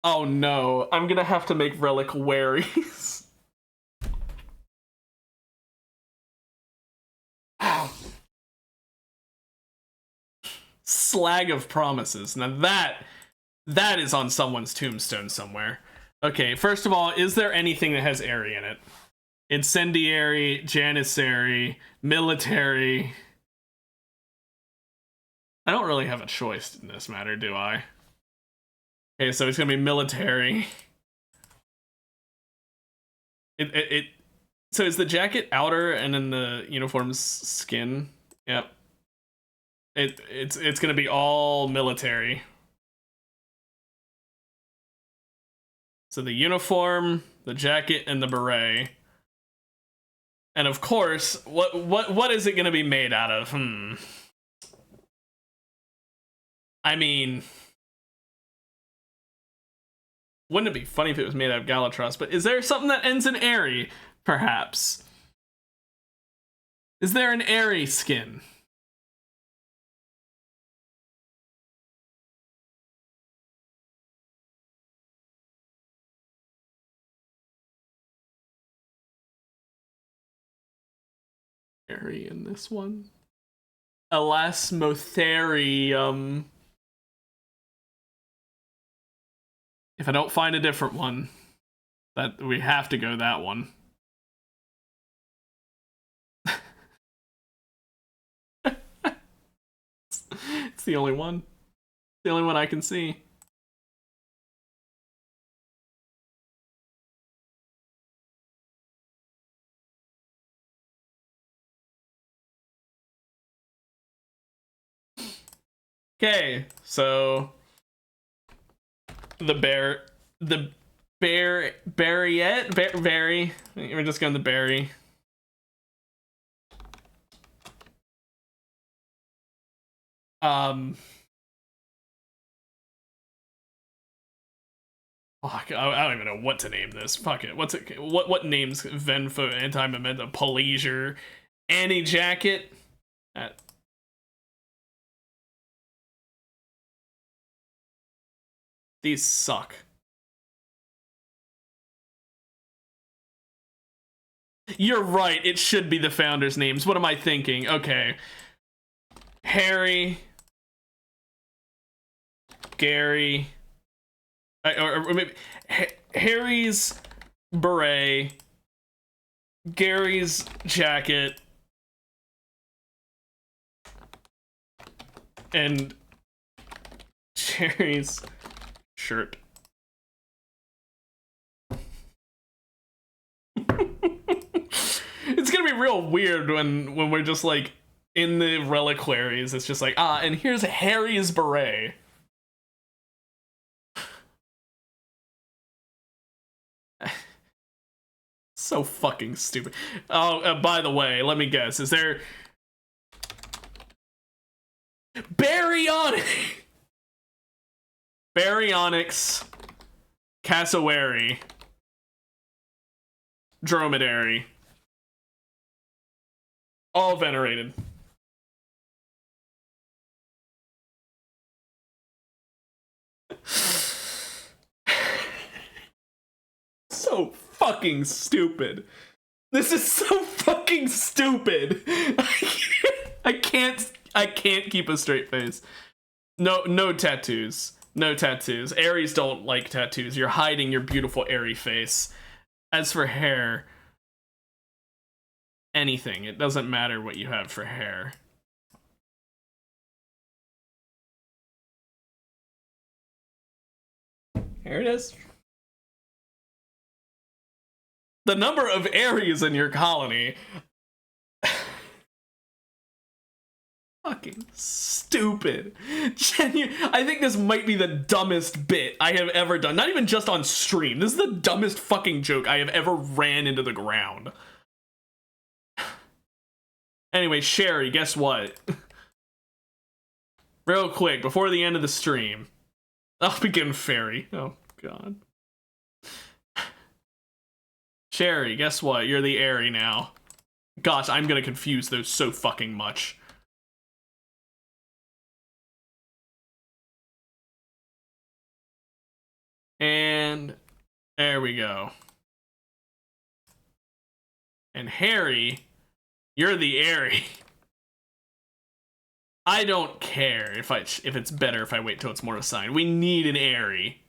Oh no, I'm gonna have to make reliquaries. Slag of promises. Now that is on someone's tombstone somewhere. Okay, first of all, is there anything that has Airy in it? Incendiary, Janissary, military. I don't really have a choice in this matter, do I? Okay, so it's gonna be military. So is the jacket outer and then the uniform's skin? Yep. It's gonna be all military. So the uniform, the jacket, and the beret. And of course, what is it gonna be made out of? I mean, wouldn't it be funny if it was made out of Galatros? But is there something that ends in Airy, perhaps? Is there an Airy skin? Airy in this one? Elasmotherium. If I don't find a different one, that we have to go that one. It's the only one. The only one I can see. Okay, so the berry. We're just going to berry. Fuck, I don't even know what to name this. Fuck it. What names Venfo, Anti-Memento, Polleasure, Annie Jacket? These suck. You're right, it should be the founders' names. What am I thinking? Okay. Harry. Gary. Or maybe Harry's beret. Gary's jacket. And Jerry's shirt. It's gonna be real weird when we're just like in the reliquaries. It's just like, and here's Harry's beret. So fucking stupid. Oh, by the way, let me guess. Is there Baryonyx, Cassowary, Dromedary, all venerated. So fucking stupid. This is so fucking stupid. I can't keep a straight face. No tattoos. No tattoos. Aries don't like tattoos. You're hiding your beautiful airy face. As for hair, anything. It doesn't matter what you have for hair. Here it is. The number of Aries in your colony. Fucking stupid. I think this might be the dumbest bit I have ever done. Not even just on stream. This is the dumbest fucking joke I have ever ran into the ground. Anyway, Sherry, guess what? Real quick, before the end of the stream. I'll begin Fairy. Oh, God. Sherry, guess what? You're the Airy now. Gosh, I'm gonna confuse those so fucking much. And there we go. And Harry, you're the Airy. I don't care if it's better if I wait till it's more assigned. We need an Airy.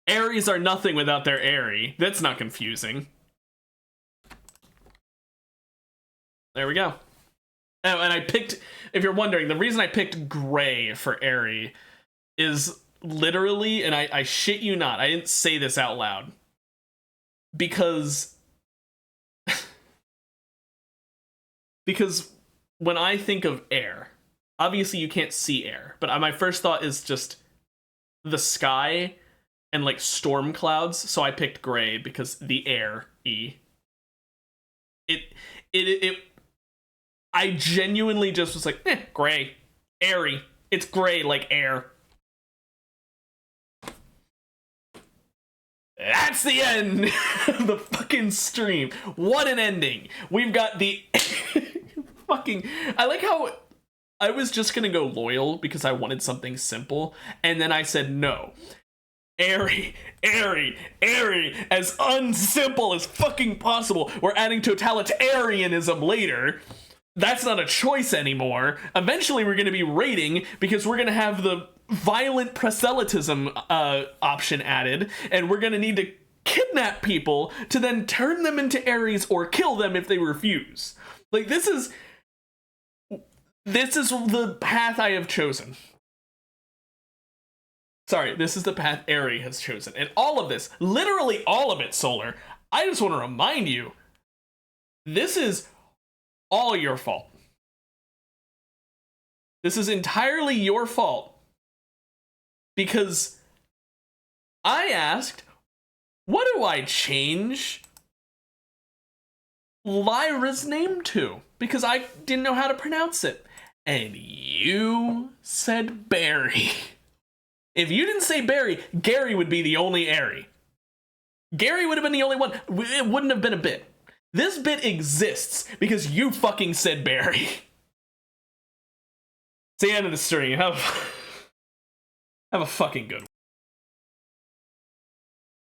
Aries are nothing without their Airy. That's not confusing. There we go. Oh, and I picked, if you're wondering, the reason I picked gray for Airy is literally, and I shit you not, I didn't say this out loud, because when I think of air, obviously you can't see air, but my first thought is just the sky and like storm clouds, so I picked gray because the air I genuinely just was like, gray, airy. It's gray like air. That's the end of the fucking stream. What an ending. We've got the fucking, I like how I was just gonna go loyal because I wanted something simple, and then I said no. Airy, airy, airy, as unsimple as fucking possible. We're adding totalitarianism later. that's not a choice anymore. Eventually we're going to be raiding because we're going to have the violent proselytism option added, and we're going to need to kidnap people to then turn them into Aries or kill them if they refuse. Like, this is the path I have chosen. Sorry, this is the path Aerie has chosen. And all of this, literally all of it, Solar, I just want to remind you, this is all your fault. This is entirely your fault. Because I asked, what do I change Lyra's name to? Because I didn't know how to pronounce it. And you said Barry. If you didn't say Barry, Gary would be the only Aerie. Gary would have been the only one. It wouldn't have been a bit. This bit exists because you fucking said Barry. It's the end of the stream. Have a fucking good one.